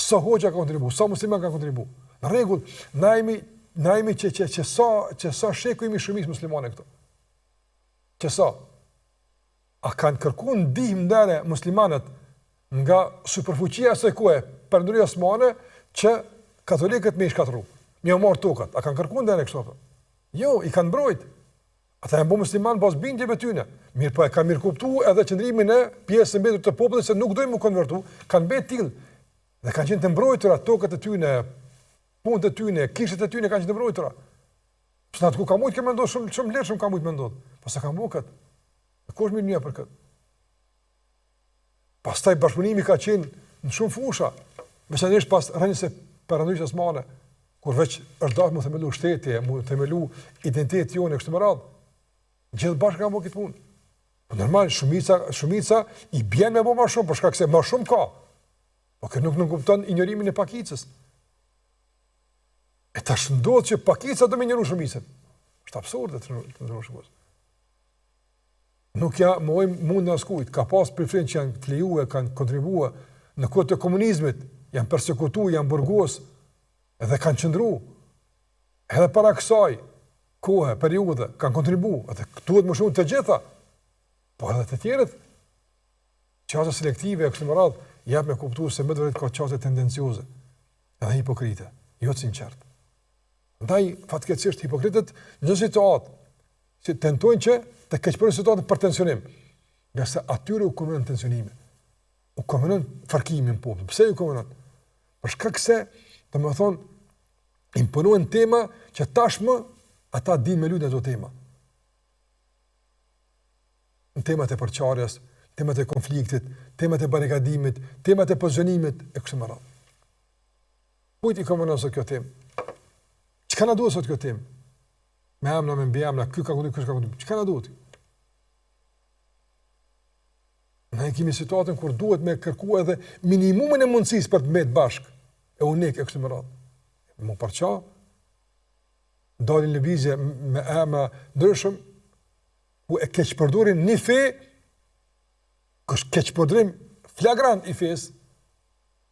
Sa hoxha ka kontribuar, sa musliman ka kontribuar. Në rregull, na jemi që sa shekujmë shumicë muslimane këto. Që sa? A kanë kërkuar ndihmë ndër muslimanët nga superfuqia së kohë Perëndia Osmane që katolikët më shkatërru. Më marr tokat. A kanë kërkuar ndër kështu? Jo, i kanë mbrojt. Ata janë bërë musliman pas bindjeve tyne. Mirë po e kanë mirë kuptuar edhe qëndrimin e pjesës së mbetur të popullit se nuk dojmë u konvertu, kanë bërë tillë. Dhe kanë qenë të mbrojtura tokat e tyne, punët e tyne, kishët e tyne kanë qenë të mbrojtura. Pse atë ku ka mujt që mendon shumë lehtë ka mujt mendon. Po sa ka mujt kët. Kush më njeh për kët? Pastaj bashkëpunimi ka qenë në shumë fusha, veçanërisht pas rënies së Perëndisë Osmane, kur veç është dashur të themelu shteti, të themelu identitetin jonë kështu me radhë. Gjithë bashkë kanë bërë këtë punë. Po normal, shumica i bjen me më shumë, për shkak se më shumë ka. Po që nuk kupton injorimin e pakicës. E tash ndodh që pakica do më injoru shumicën. Është absurde të ndrosh shumë. Nuk ja mund në askujt, ka pas përfrin që janë të lejuar, kanë kontribuar në kohë të komunizmit, janë përsekutuar, janë burgos, edhe kanë qëndru. Edhe para kësaj kohë, periudhe, kanë kontribuar, edhe duhet më shumë të gjitha. Po edhe të tjerët, qasë selektive e kështë më radhë, jep me kuptuar se më të vërtet ka qasë tendencioze, edhe hipokrite, jo të sinqertë. Ndaj, fatkeqësisht, hipokritët në situatë, si tentojnë që të keqpërojnë situatën për tensionim, nga se atyre u komunon tensionime, u komunon farkimin popull. Pse u komunon? Për shkak se, domethënë, imponohen tema që tashmë ata dinë me lutje ato tema. Në temat e përçarjes, temat e konfliktit, temat e barikadimit, temat e pozionimit e kështu me radhë. Kujt i komunon sot kjo temë? Çka na duhet sot kjo temë? Me emna, me mbi emna, ky ka kundu, ky ka kundu. Çka na duhet? Ne kemi situatën kur duhet me kërku edhe minimumin e mundësisë për të mbet bashkë. E unik e kështu me radhë. Më përqa, dalin lëvizje me emra ndryshëm, ku e keqpërdorin një fe, kështë keqpërdorim flagrant i fesë,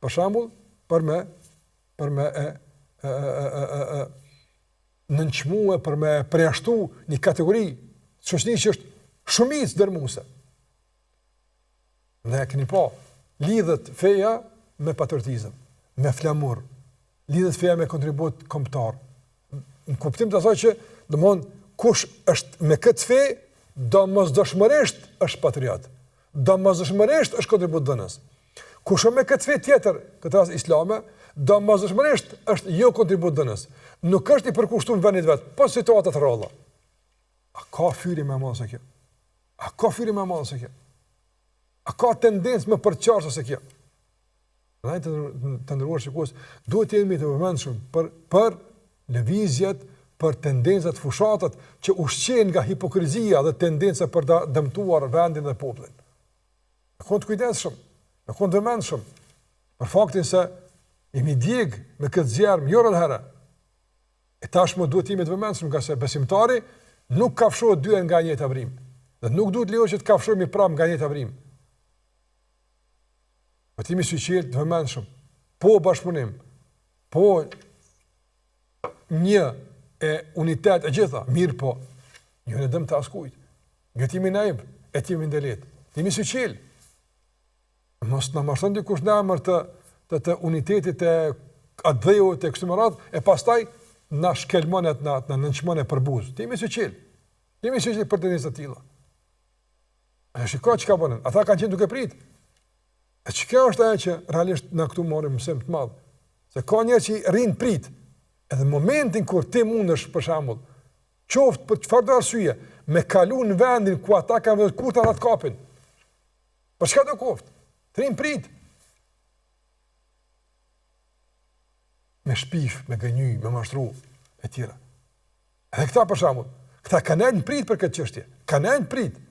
për shembull, për me nënçmue, për me përjashtu një kategori shoqëri që është shumicë dërmuese. Ne keni pa, lidhet feja me patriotizëm, me flamur, lidhet feja me kontribut kombëtar. Në kuptim të asaj që, domthon, kush është me këtë fe, domosdoshmërisht është patriot. Domosdoshmërisht është kontributdhënës. Kush me këtë fe tjetër, këtë rast islame, domosdoshmërisht është jo kontributdhënës. Nuk është i përkushtuar vendit vet, po situata të rrolla. A ka fyri më madh se kjo? A ka fyri më madh se kjo? A ka tendencë më përqarse se kjo? Ndaj të ndëruar shikues, duhet të jemi të vëmendshëm për lëvizjet, për tendencat fushatat që ushqen nga hipokrizia dhe tendenca për të dëmtuar vendin dhe popullin. Ne kont kujdesshëm, ne kont vëmendshëm për faktin se jemi djeg me këtë zjarm jo rreth herë. E tashmë duhet të jemi të vëmendshëm nga se besimtari nuk kafshohet dy nga një tavrim. Dhe nuk duhet lejohet që të kafshohemi prapë nga një tavrim. Po të jemi suqil të vëmendshëm, po bashkëpunim, po një e unitet e gjitha, mirë po, një në dëm të askujt, një timi naib, e timi ndelet, timi suqil. Mos në mashton dikush në emër të unitetit e adhejo të kështu më radhë, e pastaj në shkelmonet, në nënçmone për buzë. Timi suqil për të njësë të tila. E shiko që ka bënën, ata kanë qenë duke pritë. E që kjo është ajo që realisht në këtu morim mësim të madhë. Se ka njerë që rinë pritë, edhe momentin kur ti mundesh për shembull, qoftë për çfarë do arsye, me kalu në vendin ku ata kanë vënë kurta ata të kapin. Për çka do koft? Trim prit. Me shpif, me gënjy, me mashtru e tjera. Edhe këta për shembull, këta kanë në prit për këtë çështje. Kanë në prit.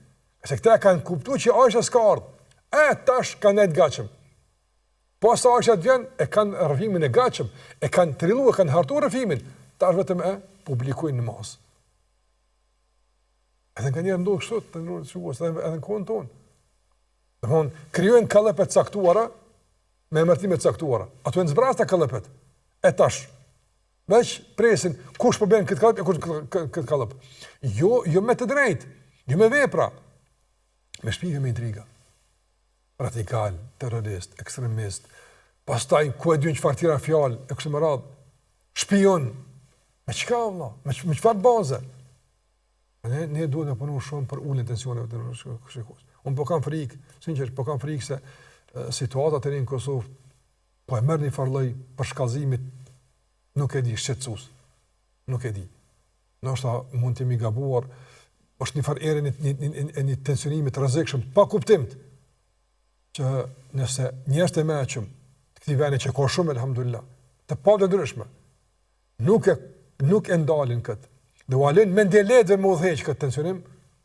Se këta kanë kuptuar që Aisha s'ka ardhur. Tash kanë të gatshëm. Po sa Aisha të vjen, e kanë rrëfimin e gatshëm, e kanë trilluar, kanë hartuar rrëfimin, tash vetëm e publikojnë në masë. Edhe nga njerë ndohë kështu, të nërë të shukus, edhe në kohën tonë. Domthon, krijojnë kallepet caktuara, me emërtime caktuara. Ato e nëzbrasta kallepet. E tash, veç presin, kush po bën këtë kallep, e kush këtë kallep. Jo me të drejtë, jo me vepra, me shpifje, me intriga. Radikal, terrorist, ekstremist, pastaj ku e dy një çfarë tira fjalë, e kështu me radhë, shpion, me çka valla, me çfarë baze. Ne duhet të punojmë shumë për uljen e tensioneve të shikues. Unë po kam frikë, sinqerisht po kam frikë se situata e në Kosovë po e merr një farlloj për shkallëzimit, nuk e di, shqetësues. Nuk e di. Ndoshta mund të jemi gabuar, është një farë erë një tensionimit të rrezikshëm, pa kuptim. Që nëse njerëz të mëqëm të këtij vendi që ka shumë elhamdulillah, të pa të ndryshme, nuk e ndalin këtë. Dhe u alen me ndelet dhe me udhëheq këtë tensionim,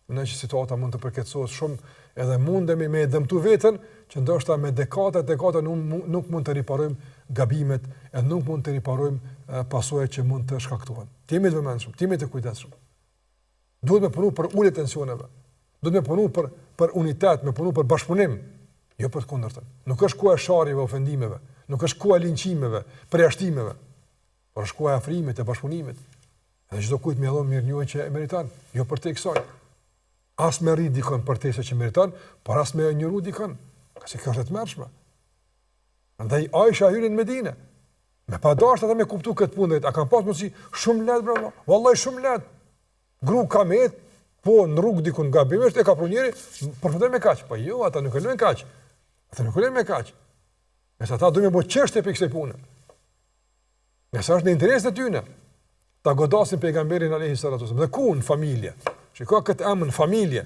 në që situata mund të përkeqësohet shumë edhe mundemi me dëmtu veten, që ndoshta me dekada nuk mund të riparojmë gabimet, e nuk mund të riparojmë pasojat që mund të shkaktohen. Jemi të vëmendshëm, jemi të kujdesshëm. Duhet me punu për ulje tensioneve. Duhet me punu për unitet, me punu për bashkëpunim. Jo për të kundërtën. Nuk është koha e sharjeve, ofendimeve, nuk është koha e linçimeve, përjashtimeve, por është koha e afrimit, e bashkëpunimit. Edhe çdo kujt më dhon mirënjohje që e meriton, jo për te kësaj. As me rrit dikon për te se që meriton, por as me njëru dikon, kasi kjo është e tmerrshme. Andaj Aisha hyri në Medinë. Me pa dashur ata me kuptu këtë punë, a kanë pas mundsi shumë lehtë bravo. Wallahi shumë lehtë. Gru kamet, po në rrugë dikun gabimisht e ka prunjeri, përfundon me kaq. Po jo, ata nuk e lën kaq. Ata nuk e lën me kaq. Nëse ata duhen të bëjnë çështje për kësaj pune. Nëse është në interes të tyre, ta godasin pejgamberin alayhi salatu wasallam. Dhe ku në familje? Shikoj këtë emër në familje.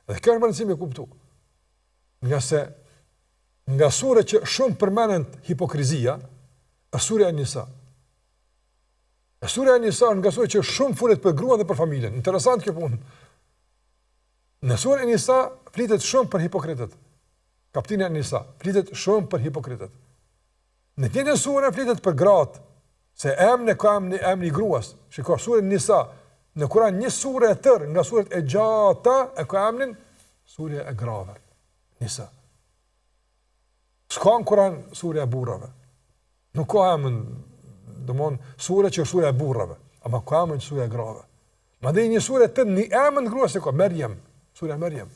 Dhe kjo është rëndësishme me kuptu. Nga sure që shumë përmendën hipokrizia, është surja Nisa. Surja Nisa është nga surja që shumë folet për gruan dhe për familjen. Interesant kjo punë. Në surën Nisa flitet shumë për hipokritët. Kapitulli Nisa flitet shumë për hipokritët. Në të njëjtën surë flitet për gratë, se emri i gruas. Shikoj surën Nisa në Kur'an një surë e tërë nga surët e gjata e ka emrin surja e grave. Nisa. S'ka në Kur'an surja e burrave. Nuk ka emrin, domthon surja që është surja e burrave, ama ka emrin surja e grave. Madje një surë të një emër gruas e ka Maryam, surja Maryam.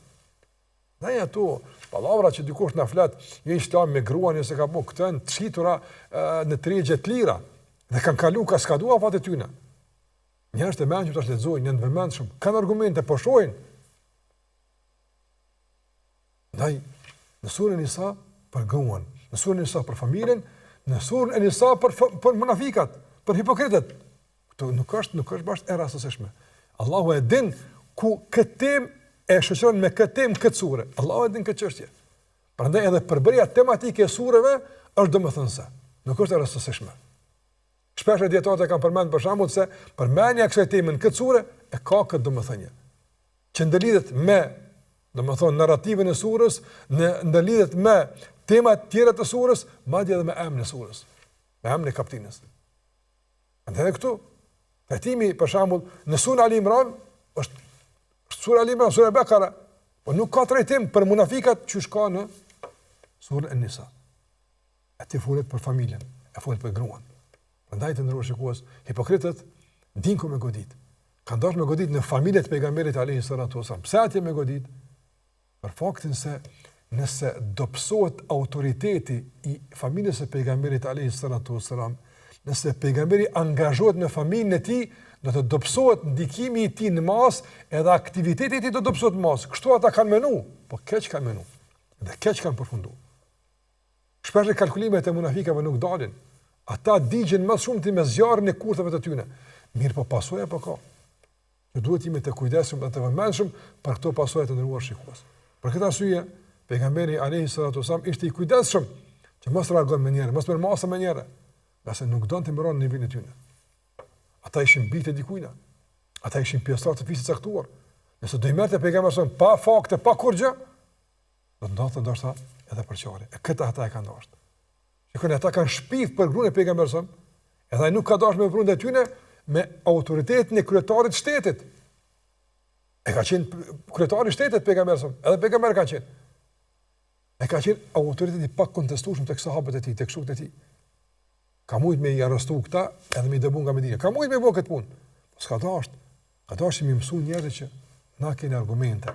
Dhe ato pallavra që dikush na flet, jo Islam me gruan ose ka bëu këtë të shitura në tregje të lira dhe kanë kalu kaskadua fatë tyne. Njerëz të mendshëm tash lexojnë, janë të vëmendshëm, kanë argumente, po shohin. Ndaj në surën Nisa për gruan, në surën Nisa për familjen, në surën Nisa për munafikat, për hipokritët. Këto nuk është bashkë e rastësishme. Allahu e din ku këtë e shoqëron me këtë këtë sure. Allahu e din këtë çështje. Prandaj edhe përbërja tematike e sureve është domethënëse, nuk është e rastësishme. Shpesh dietarët kanë përmendur për shembull se përmendja e kësaj teme në këtë sure e ka këtë domethënie. Që ndërlidhet me, domethënë, narrativin e surës, ndërlidhet me temat tjera të surës, madje edhe me emrin e surës, me emrin e kapitullës. Andaj këtu, trajtimi për shembull në surën Ali Imran është sura Ali Imran, sura Bekara, po nuk ka trajtim për munafikat që shka në surën Nisa. Aty folet për familjen, e folet për gruan. Prandaj të ndërruar shikues, hipokritët din ku me godit. Kanë dashur me godit në familjet e pejgamberit alayhi salatu wasallam. Pse atje me godit? Për faktin se nëse dobësohet autoriteti i familjes së pejgamberit alayhi salatu wasallam, nëse pejgamberi angazhohet me familjen e tij, do të dobësohet ndikimi i tij në mas, edhe aktiviteti i tij do të dobësohet në mas. Kështu ata kanë menu, po keq kanë menu. Dhe keq kanë përfunduar. Shpesh kalkulimet e munafikëve nuk dalin. Ata digjen më shumë ti me zjarrin e kurthave të tyre. Mirë, po pasoja po ka. Ne duhet jemi të kujdesshëm dhe të vëmendshëm për këto pasoja të ndëruar shikues. Për këtë arsye, pejgamberi alayhi salatu wasallam ishte i kujdesshëm që mos reagon me njëherë, mos mermasa me njëherë, qase nuk donte mbron në nivelin e tyre. Ata ishin bitë dikujna. Ata ishin pjesëtar të fisit caktuar. Nëse do i merrte pejgamberi pa fakte, pa kurrë, do të ndodhte ndoshta edhe përçarje. E këtë ata e kanë dashur. Shikoni, ata kanë shpif për gruan e pejgamberit, edhe ai nuk ka dashur me vrundë tyne me autoritetin e kryetarit të shtetit. E ka qenë kryetari i shtetit pejgamberit, edhe pejgamberi ka qenë. E ka qenë autoriteti pa kontestueshëm tek sahabët e tij, tek shokët e tij. Ka mujt me i arrestu këta edhe me i dëbu nga Medina. Ka mujt me i bo këtë punë. S'ka dasht. Ka dasht që mi mësu njerëzit që na keni argumente.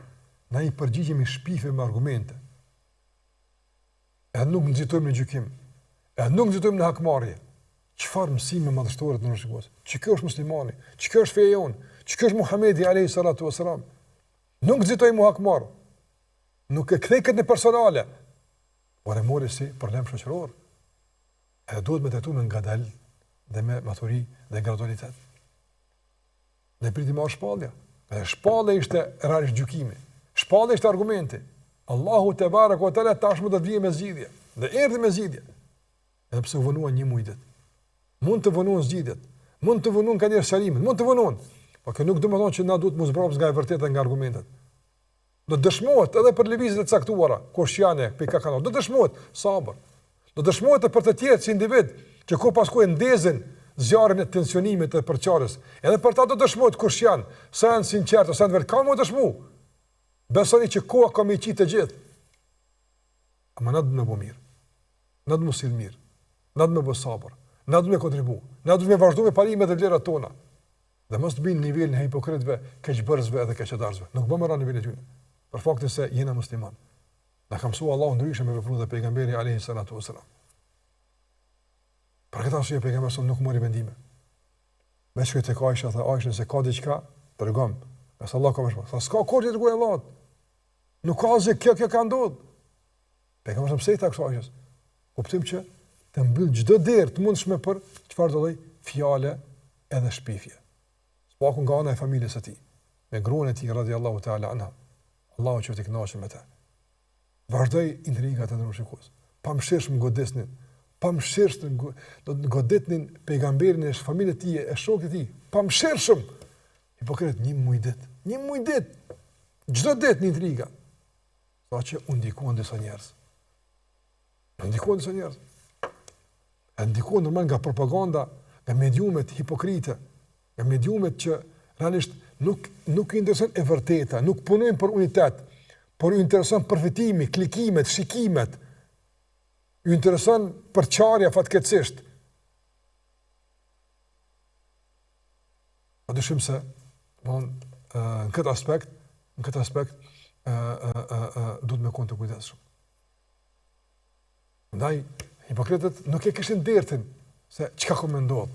Na i përgjigjemi shpife me argumente. Edhe nuk nxitojmë në gjykim. Edhe nuk nxitojmë në hakmarrje. Çfarë mësime madhështore të nërshikues? Që kjo është muslimani, që kjo është feja jonë, që kjo është Muhamedi alayhi salatu wasalam. Nuk nxitojmë mu hakmarr. Nuk e kthej këtë në personale. Por e mori si problem shoqëror. Edhe duhet me trajtuar me ngadal dhe me maturi dhe gradualitet. Ne pritim marrë shpallja. Edhe shpallja ishte realisht gjykimi. Shpallja ishte argumenti. Allahu te baraka ve teala tashmë do të vijë me zgjidhje. Dhe erdhi me zgjidhje. Edhe pse u vonuan një muaj det. Mund të vonuan zgjidhjet. Mund të vonuan kanë shalimin, mund të vonuan. Po kjo nuk do të thonë që na duhet mos zbrapës nga e vërteta nga argumentet. Do dëshmohet edhe për lëvizjet e caktuara, kush janë, pika kanë. Do dëshmohet sabër. Do dëshmohet për të tjerë si individ që ko pas kohë ndezin zjarrin e tensionimit të përçarjes. Edhe për ta do dëshmohet kush janë, sa janë sinqertë, sa janë vetë, kanë më dëshmu. Besoni që koha ka më qitë të gjithë. Ama na do të bëjmë mirë. Na do të mosim mirë. Na do të bëjmë sabër. Na do të kontribuojmë. Na do të vazhdojmë parimet dhe vlerat tona. Dhe mos të binë në nivelin e hipokritëve, keqbërësve edhe keqëdarësve. Nuk bëmë ra në nivelin e tyre. Për faktin se jena musliman. Na ka mësua Allahu ndryshe me veprat e pejgamberit alayhi salatu wasalam. Për këtë arsye pejgamberi nuk mori vendime. Me shkoj tek Aisha, tha Aisha se ka diçka, tregom. As Allah ka më. Sa s'ka kurrë të gojë Allah. Nuk ka asgjë kjo ka ndodhur. Pejgamberi pse i tha kësaj Aishës? Kuptojmë që të mbyll çdo derë të mundshme për çfarë do lloj fjale edhe shpifje. Spaku nga ana e familjes së tij, me gruan e tij radhiyallahu ta'ala anha. Allahu që të kënaqë me të. Vazhdoi intrigat e ndërshikues. Pa mëshirshëm godesnin, pamëshirshëm, do të goditnin pejgamberin e familjes tij, e shokët e tij, pamëshirshëm. Hipokrit një muj ditë, çdo ditë një intriga. Sa që u ndikuan disa njerëz. Ndikuan normal nga propaganda, nga mediumet hipokrite, nga mediumet që realisht nuk i intereson e vërteta, nuk punojnë për unitet, por ju intereson përfitimi, klikimet, shikimet, ju intereson përçarja fatkeqësisht. Pa dyshim se në këtë aspekt duhet me qenë të kujdesshëm. Ndaj, hipokritët nuk e kishin dertin se çka komendohet.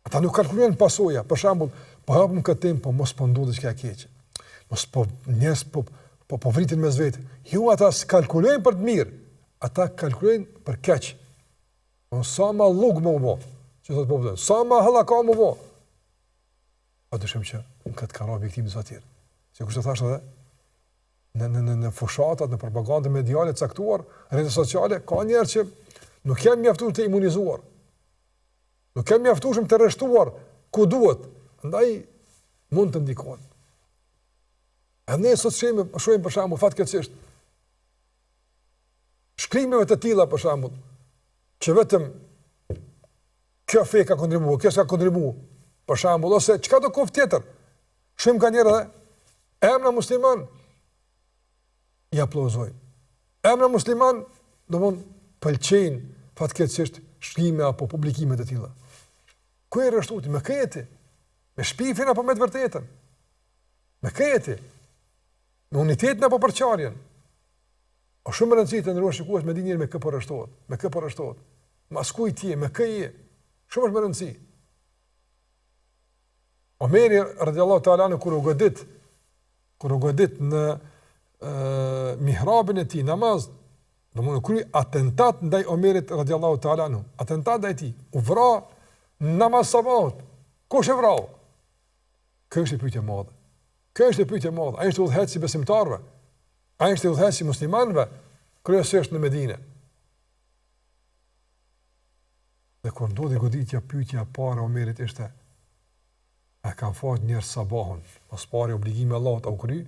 Ata nuk kalkulojnë pasoja, për shembull, po hapëm këtë temp, po mos po ndodhi çka e keq. Mos po njerëz po vritin mes vetë. Jo, ata s'kalkulojnë për të mirë, ata kalkulojnë për keq. Sa ma lug më u bo, që thotë popullin, sa ma hallaka më u bo. Pa dyshim që në këtë ka ra viktimë disa tjerë. Si kushtë të thashtë edhe, në fushatat, në propagandë mediale caktuar, rrjetet sociale, ka njerë që nuk janë mjaftuar të imunizuar. Nuk janë mjaftuar të rreshtuar ku duhet. Ndaj mund të ndikojnë. E ne sot shohim për shembull fatkeqësisht shkrimeve të tilla për shembull, që vetëm kjo fe ka kontribuar, kjo s'ka kontribuar, për shembull, ose çka do kof tjetër. Shumë ka njerë dhe emra musliman i aplauzojnë. Emra musliman do mund pëlqejnë fatkeqësisht shkrime apo publikime të tilla. Ku e rreshtuti? Me këti? Me shpifin apo me të vërtetën? Me këti? Me unitetin apo përçarjen? O shumë rëndësitë në rrugë shikues me di njëri me kë po rreshtohet, me kë po rreshtohet. Mas kujt je, me kë je? Shumë është më rëndësi. Omeri radhiyallahu ta'ala anhu kur u godit në mihrabin e tij namaz, domthonë kry atentat ndaj Omerit radhiyallahu ta'ala anhu. Atentat ndaj tij. U vra namaz sabahut. Kush e vrau? Kjo është e pyetje e madhe. Ai është udhëheci besimtarëve. Ai është udhëheci muslimanëve, kryesisht në Medinë. Dhe kur ndodhi goditja, pyetja e parë e Omerit ishte: a kanë fat njerëz sabahun, pas pari obligimi Allahut au kry?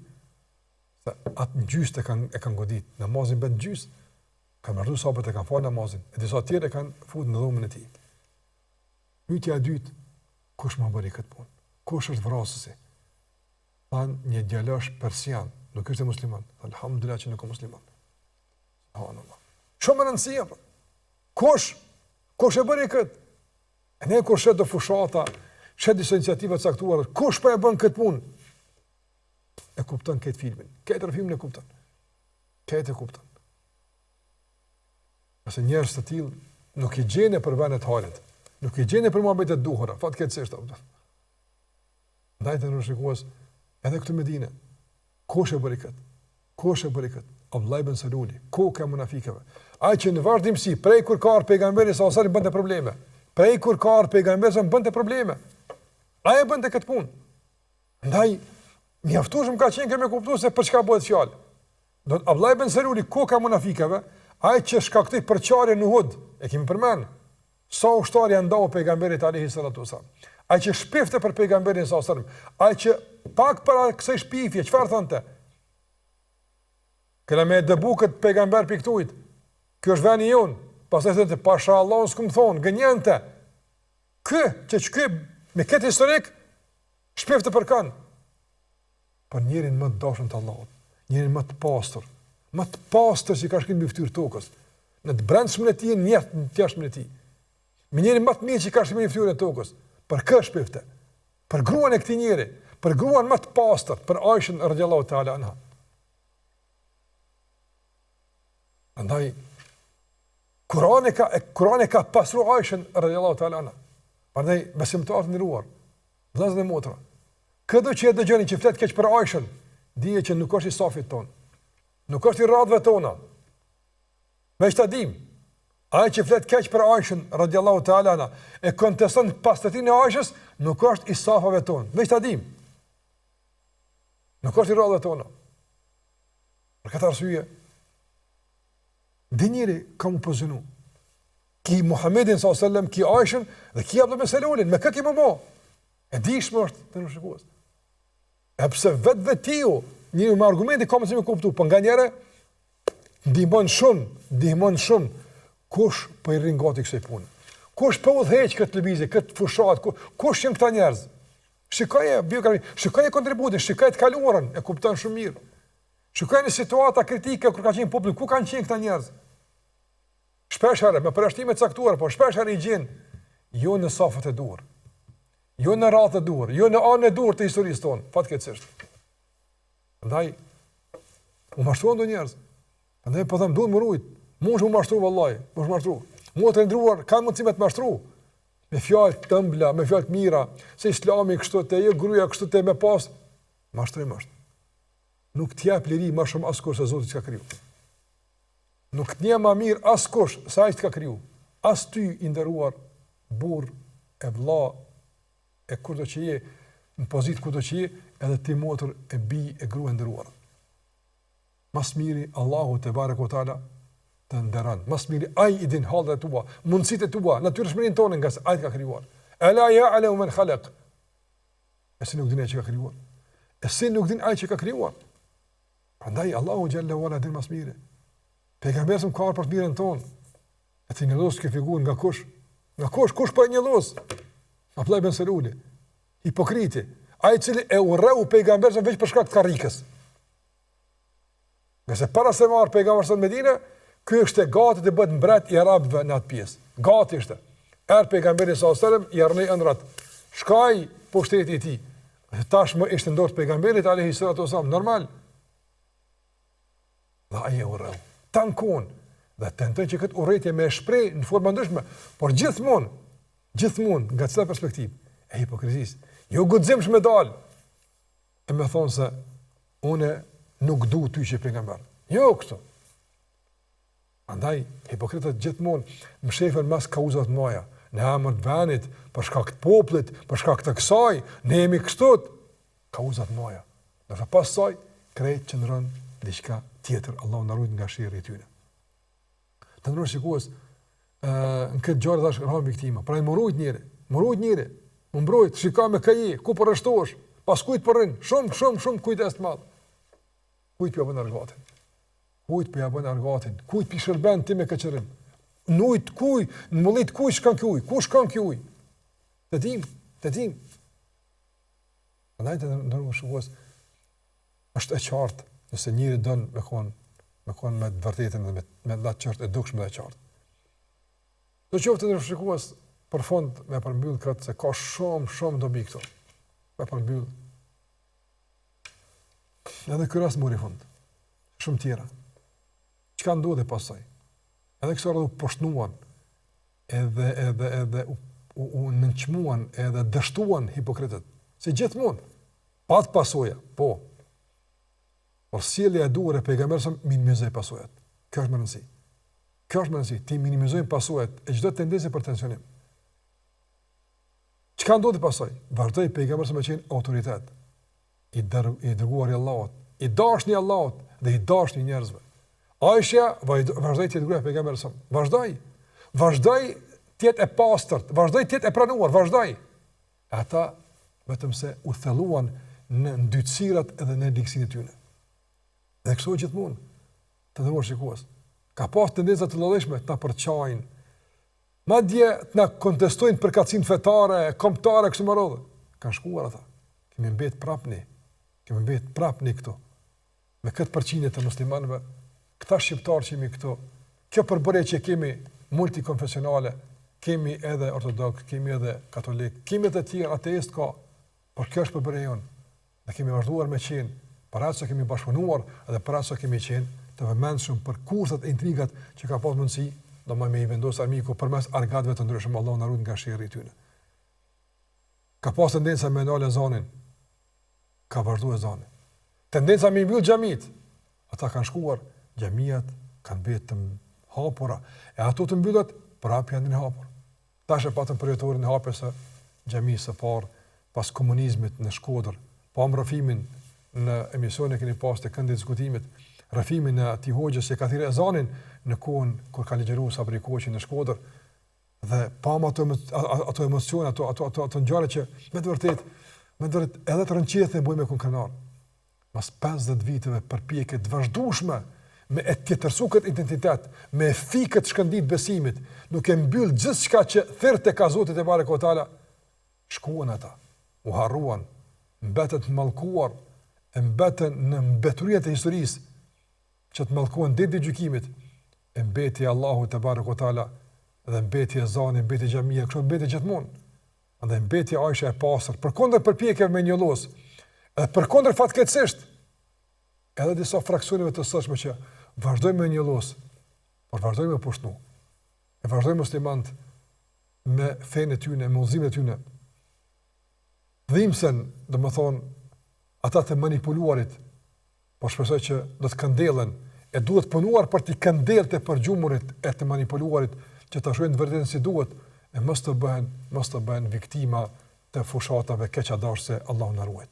Se atë në gjysë e kanë godit, namazin bën gjysë, kanë marrë sahabët e kanë falë namazin, e disa tjerë e kanë futur në dhomën e tij. Pyetja e dytë: kush më bëri këtë punë? Kush është vrasësi? Than një djalosh persian, nuk është musliman. Alhamdulillah që nuk është musliman. Subhanallah. Shumë rëndësia. Kush e bëri këtë? E ne kur shet do fushata, shet disa iniciativa caktuara, kush po e bën këtë punë? E kupton këtë filmin. Këtë filmin e kupton. Këtë e kupton. Nëse njerëz të tillë nuk i gjene për vënë të halet, nuk i gjene për mohabet të duhura, fatkeqësisht. Ndaj të shikues, edhe këtu në Medinë, kush e bëri këtë? Abdullah ibn Saluli, koka e munafikëve. Ai që në vazhdimsi, prej kur ka pejgamberi sa sa bënte probleme. Prej kur ka pejgamberi sa bënte probleme. Ai e bënte këtë punë. Ndaj mjaftueshëm ka qenë që me kuptues se për çka bëhet fjalë. Do Abdullah ibn Saluli, koka e munafikëve, ai që shkaktoi përçarje në Uhud, e kemi përmend. Sa ushtar janë ndau pejgamberit alayhi salatu wasallam. Ai që shpifte për pejgamberin sallallahu alaihi wasallam, ai që pak para kësaj shpifje, çfarë thonte? Këna me dëbu këtë pejgamber piktujt. Kjo është veni jon. Pastaj thotë pasha Allahun s'kum thon, gënjente. Kë me këtë historik shpifte për kan. Por njërin më të dashur të Allahut, njërin më të pastër që ka shkrim mbi fytyrë tokës. Në të brendshmën e tij, në të jashtëmën e tij. Me njërin më të mirë që ka shkrim mbi fytyrën e tokës. Për kë shpifte? Për gruan e këtij njeri, për gruan më të pastër, për Aishën radhiyallahu ta'ala anha. Andaj Kurani ka pasur Aishën radhiyallahu ta'ala anha. Prandaj besimtarët nderuar, vëllezër dhe motra, këdo që e dëgjoni që flet keq për Aishën, dije që nuk është i safit ton. Nuk është i radhëve tona. Me çta dim? Ai që flet keq për Aishën radhiyallahu ta'ala anha e konteston pastërtinë e Aishës, nuk është i safave ton. Me çta dim? Nuk është i radhëve tona. Për këtë arsye, dhe njëri ka mu pozionu. ki Muhammedin s.a.s. ki Aishën dhe ki Abdullah ibn Selulin, me këtë i më. E dishmë është të në shikues. E pëse vetë tiu, një me argumenti ka më si me kuptu, për nga njëre, ndihmon shumë, kush për i ringati kësaj punë. Kush për udheq këtë lëvizje, këtë fushat, kush që në këta njerëz. Shikaje kontributin, shikaje të kaluarën, e kupton shumë mirë. Shikaje në situata kritike, kur ka qenë publik, ku kanë qenë këta njerëz. Shpeshherë, me përjashtime të caktuara, po shpeshherë i gjen jo në safat e duhur, jo në radhë të duhur, jo në anën e duhur të historisë tonë, fatkeqësisht. Prandaj u mashtruan do njerëz. Prandaj po them duhet më rujt, mund të u mashtru vallahi, mund të mashtru. Mund të ndruar, kanë mundësi me të mashtru. Me fjalë të ëmbla, me fjalë të mira, se Islami kështu te jo gruaja kështu te me pas, mashtrim është. Nuk t'jap liri më shumë askush se Zoti që ka kriju. Nuk t'nje më mirë askush se ai që ka kriju. As ty i nderuar burr e vëlla e kurdo që je në pozitë kurdo që je, edhe ti motër e bi e grua e nderuar. Mas miri Allahu te bareku teala të nderon. Mas miri ai i din hallet e tua, mundësitë e tua, natyrshmërinë tonë nga se ai ka krijuar. Ala ya'lamu man khalaq. Ese nuk din ai që ka krijuar. Ese nuk din ai që ka krijuar. Prandaj Allahu xhalla wala din mas miri. Pejgamberi ka për të mirën tonë. E ti njëllos ke figurë nga kush? Nga kush po e njëllos? Abdullah ibn Seluli, hipokriti, ai cili e urreu pejgamberin veç për shkak të karrikës. Nëse para se marr pejgamberi në Medinë, ky ishte gati të bëhet mbret i arabëve në atë pjesë. Gati ishte. Pejgamberi sallallahu alajhi wasallam i arnej ëndrat. Shkoi pushteti i tij. Tashmë ishte ndort pejgamberit alayhi salatu wasallam normal. Dhe ai e urreu. Tankon dhe tentoj që këtë urrëtie me shpreh në forma ndryshme, por gjithmonë nga çdo perspektivë e hipokrizisë. Jo guximsh me dal. E më thon se unë nuk du ty që pejgamber. Jo kështu. Andaj hipokritët gjithmonë më shefën mas kauzat moja, në emër të vendit, për shkak të popullit, për shkak të kësaj, ne jemi kështu. Kauzat moja. Ndërsa pas saj krejt qëndron diçka tjetër, Allahu na ruaj nga sherrri i tyre. Të ndrosh shikues, në këtë gjallë dash rrahëm viktima. Pra më rujt njëri, më mbrojt, shikoj me kaji, ku po rreshtohesh, pas kujt po rrin, shumë kujdes të madh. Kujt po bën argatin? Kujt pi shërben ti me kaçërim? Nujt kuj, në mullit kuj shkan kuj, ku shkan kuj? Të dim. Andaj të ndrosh shikues, është e qartë. Nëse njëri don me kon me vërtetën dhe me datë qartë e dukshme dhe qartë. Do qoftë të shikues për fond me përmbyll këtë se ka shumë dobi këtu. Me përmbyll. Edhe ky rast mori fund. Shumë tjera. Çka ndodhi pastaj? Edhe këto rrugë poshtnuan, edhe u nënçmuan, edhe dështuan hipokritët. Se gjithmonë pat pasoja, po. Por sjellja e duhur e pejgamberit minimizoi pasojat. Kjo është më rëndësi. Ti minimizojmë pasojat e çdo tendencë për tensionim. Çka ndodhi pasoj? Vazhdoi pejgamberi me qenë autoritet. I dërguari i Allahut, i dashni i Allahut dhe i dashni njerëzve. Aisha vazhdoi të dërgojë pejgamberin. Vazhdoi të jetë e pastërt, vazhdoi të jetë e pranuar, vazhdoi. Ata vetëm se u thelluan në ndytësirat edhe në liksinë e tyre. Dhe kështu gjithmonë, të ndërruar shikues, ka pas tendenca të llojshme të na përçajnë, madje të na kontestojnë përkatësinë fetare, kombëtare kështu më radhë. Kanë shkuar ata. Kemi mbet prapni këtu. Me këtë përqindje të muslimanëve, këta shqiptarë që jemi këtu, kjo përbërje që kemi multikonfesionale, kemi edhe ortodoks, kemi edhe katolik, kemi edhe të tjerë ateist ka, por kjo është përbërje jonë. Dhe kemi vazhduar me qenë para se kemi bashkëpunuar edhe para se kemi qenë të vëmendshëm për kursat e intrigat që ka pas mundësi, do më me i vendosur armiku përmes argatëve të ndryshëm, Allahu na ruaj nga sherrri i tyre. Ka pas tendenca me ndalë zanin, ka vazhduar zanin. Tendenca me mbyll xhamit. Ata kanë shkuar, xhamiat kanë bërë hapura, e ato të mbyllat prapë janë në hapur. Tash e patëm përjetorin e hapjes së xhamisë së parë pas komunizmit në Shkodër, pa mbrafimin në emisionin e keni pas të këndit diskutimit, rafimin e atij hoxhës që ka thirrë ezanin në kohën kur ka ligjëruar Sabri Koçi në Shkodër, Dhe pam ato emocione, ato ngjarje që me të vërtet edhe të rënqethin bujmë me krenar. Mas 50 viteve përpjekje të vazhdueshme me e tjetërsu këtë identitet, me e fi këtë shkëndit besimit, nuk e mbyll gjithçka që thirr tek Zoti te barekuhu te ala, shkuan ata, u harruan, mbetën të mallkuar, e mbetën në mbeturinë e historisë, që të mallkuan ditë gjykimit, e mbeti Allahu te barekuhu te ala, dhe mbeti ezani, mbeti xhamia, kështu mbeti gjithmonë. Andaj mbeti Aisha e pastër, përkundër përpjekjeve me njollos, edhe përkundër fatkeqësisht, edhe disa fraksioneve të sotshme që vazhdojmë me njollos, por vazhdojmë me pushtu. E vazhdojmë muslimanët me fenë e tyre, me udhëzimet e tyre. Dhimbsen, domethënë, ata të manipuluarit, por shpresoj që do të këndellen, e duhet punuar për të këndellë të përgjumurit e të manipuluarit, që të shohin të vërtetën si duhet, e mos të bëhen viktima të fushatave keqadashse, Allahu na ruaj.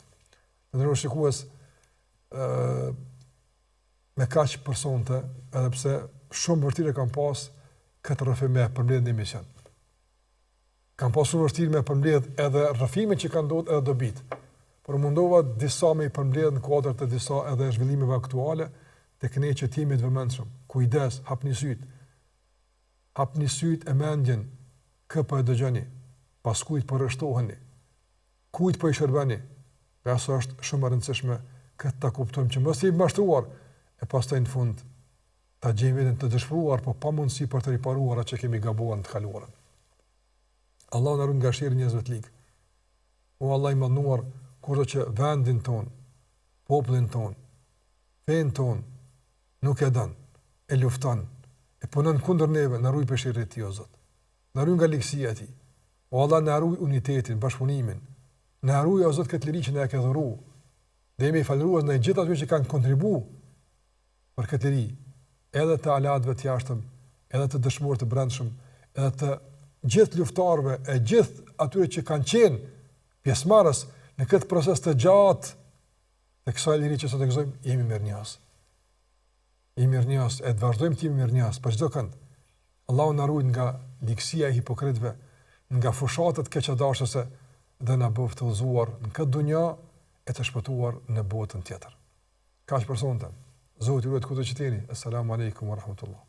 Ndërkohë shikues, me kaq personte, edhe pse shumë vërtetë kam pas këtë rrëfim me përmbledhjen e mision. Kam pasur vështirë me përmbledh edhe rrëfimet që kanë ndodhur edhe dobit. Por mundova disa me i përmbledh në kuadër të disa edhe zhvillimeve aktuale, tek ne që jemi të vëmendshëm. Kujdes, hapni syt e mendjen, kë po e dëgjoni, pas kujt po rreshtoheni, kujt po i shërbeni. Pra sa është shumë e rëndësishme këtë ta kuptojmë që mos jemi mashtruar e pastaj në fund ta gjejmë veten të dëshpëruar, po pa mundësi për të riparuar atë që kemi gabuar në të kaluarën. Allahu na ruaj nga shiri njerëzve të ligë. O Allah i mënduar, kurdo që vendin ton, popullin ton, fen ton nuk e don, e lufton, e punon kundër neve, na ruaj për shirin e tij o Zot. Na ruaj nga ligësia e tij. O Allah na ruaj unitetin, bashkëpunimin. Na ruaj o Zot këtë liri që na e ke dhuruar. Dhe jemi falërues ndaj gjithë atyre që kanë kontribuar për këtë liri, edhe të alatëve të jashtëm, edhe të dëshmorëve të brendshëm, edhe të gjithë luftarëve, e gjithë atyre që kanë qenë pjesëmarrës në këtë proces të gjatë të kësaj liri që sot e gëzojmë, jemi mirënjohës. Jemi mirënjohës, e të vazhdojmë të jemi mirënjohës për çdo kënd. Allahu na ruaj nga ligësia e hipokritëve, nga fushatat keqadashëse, dhe na bëf të udhëzuar në këtë dunja e të shpëtuar në botën tjetër. Kaq për sonte. Zoti ju lutet kudo që jeni. Assalamu alaikum wa rahmatullah.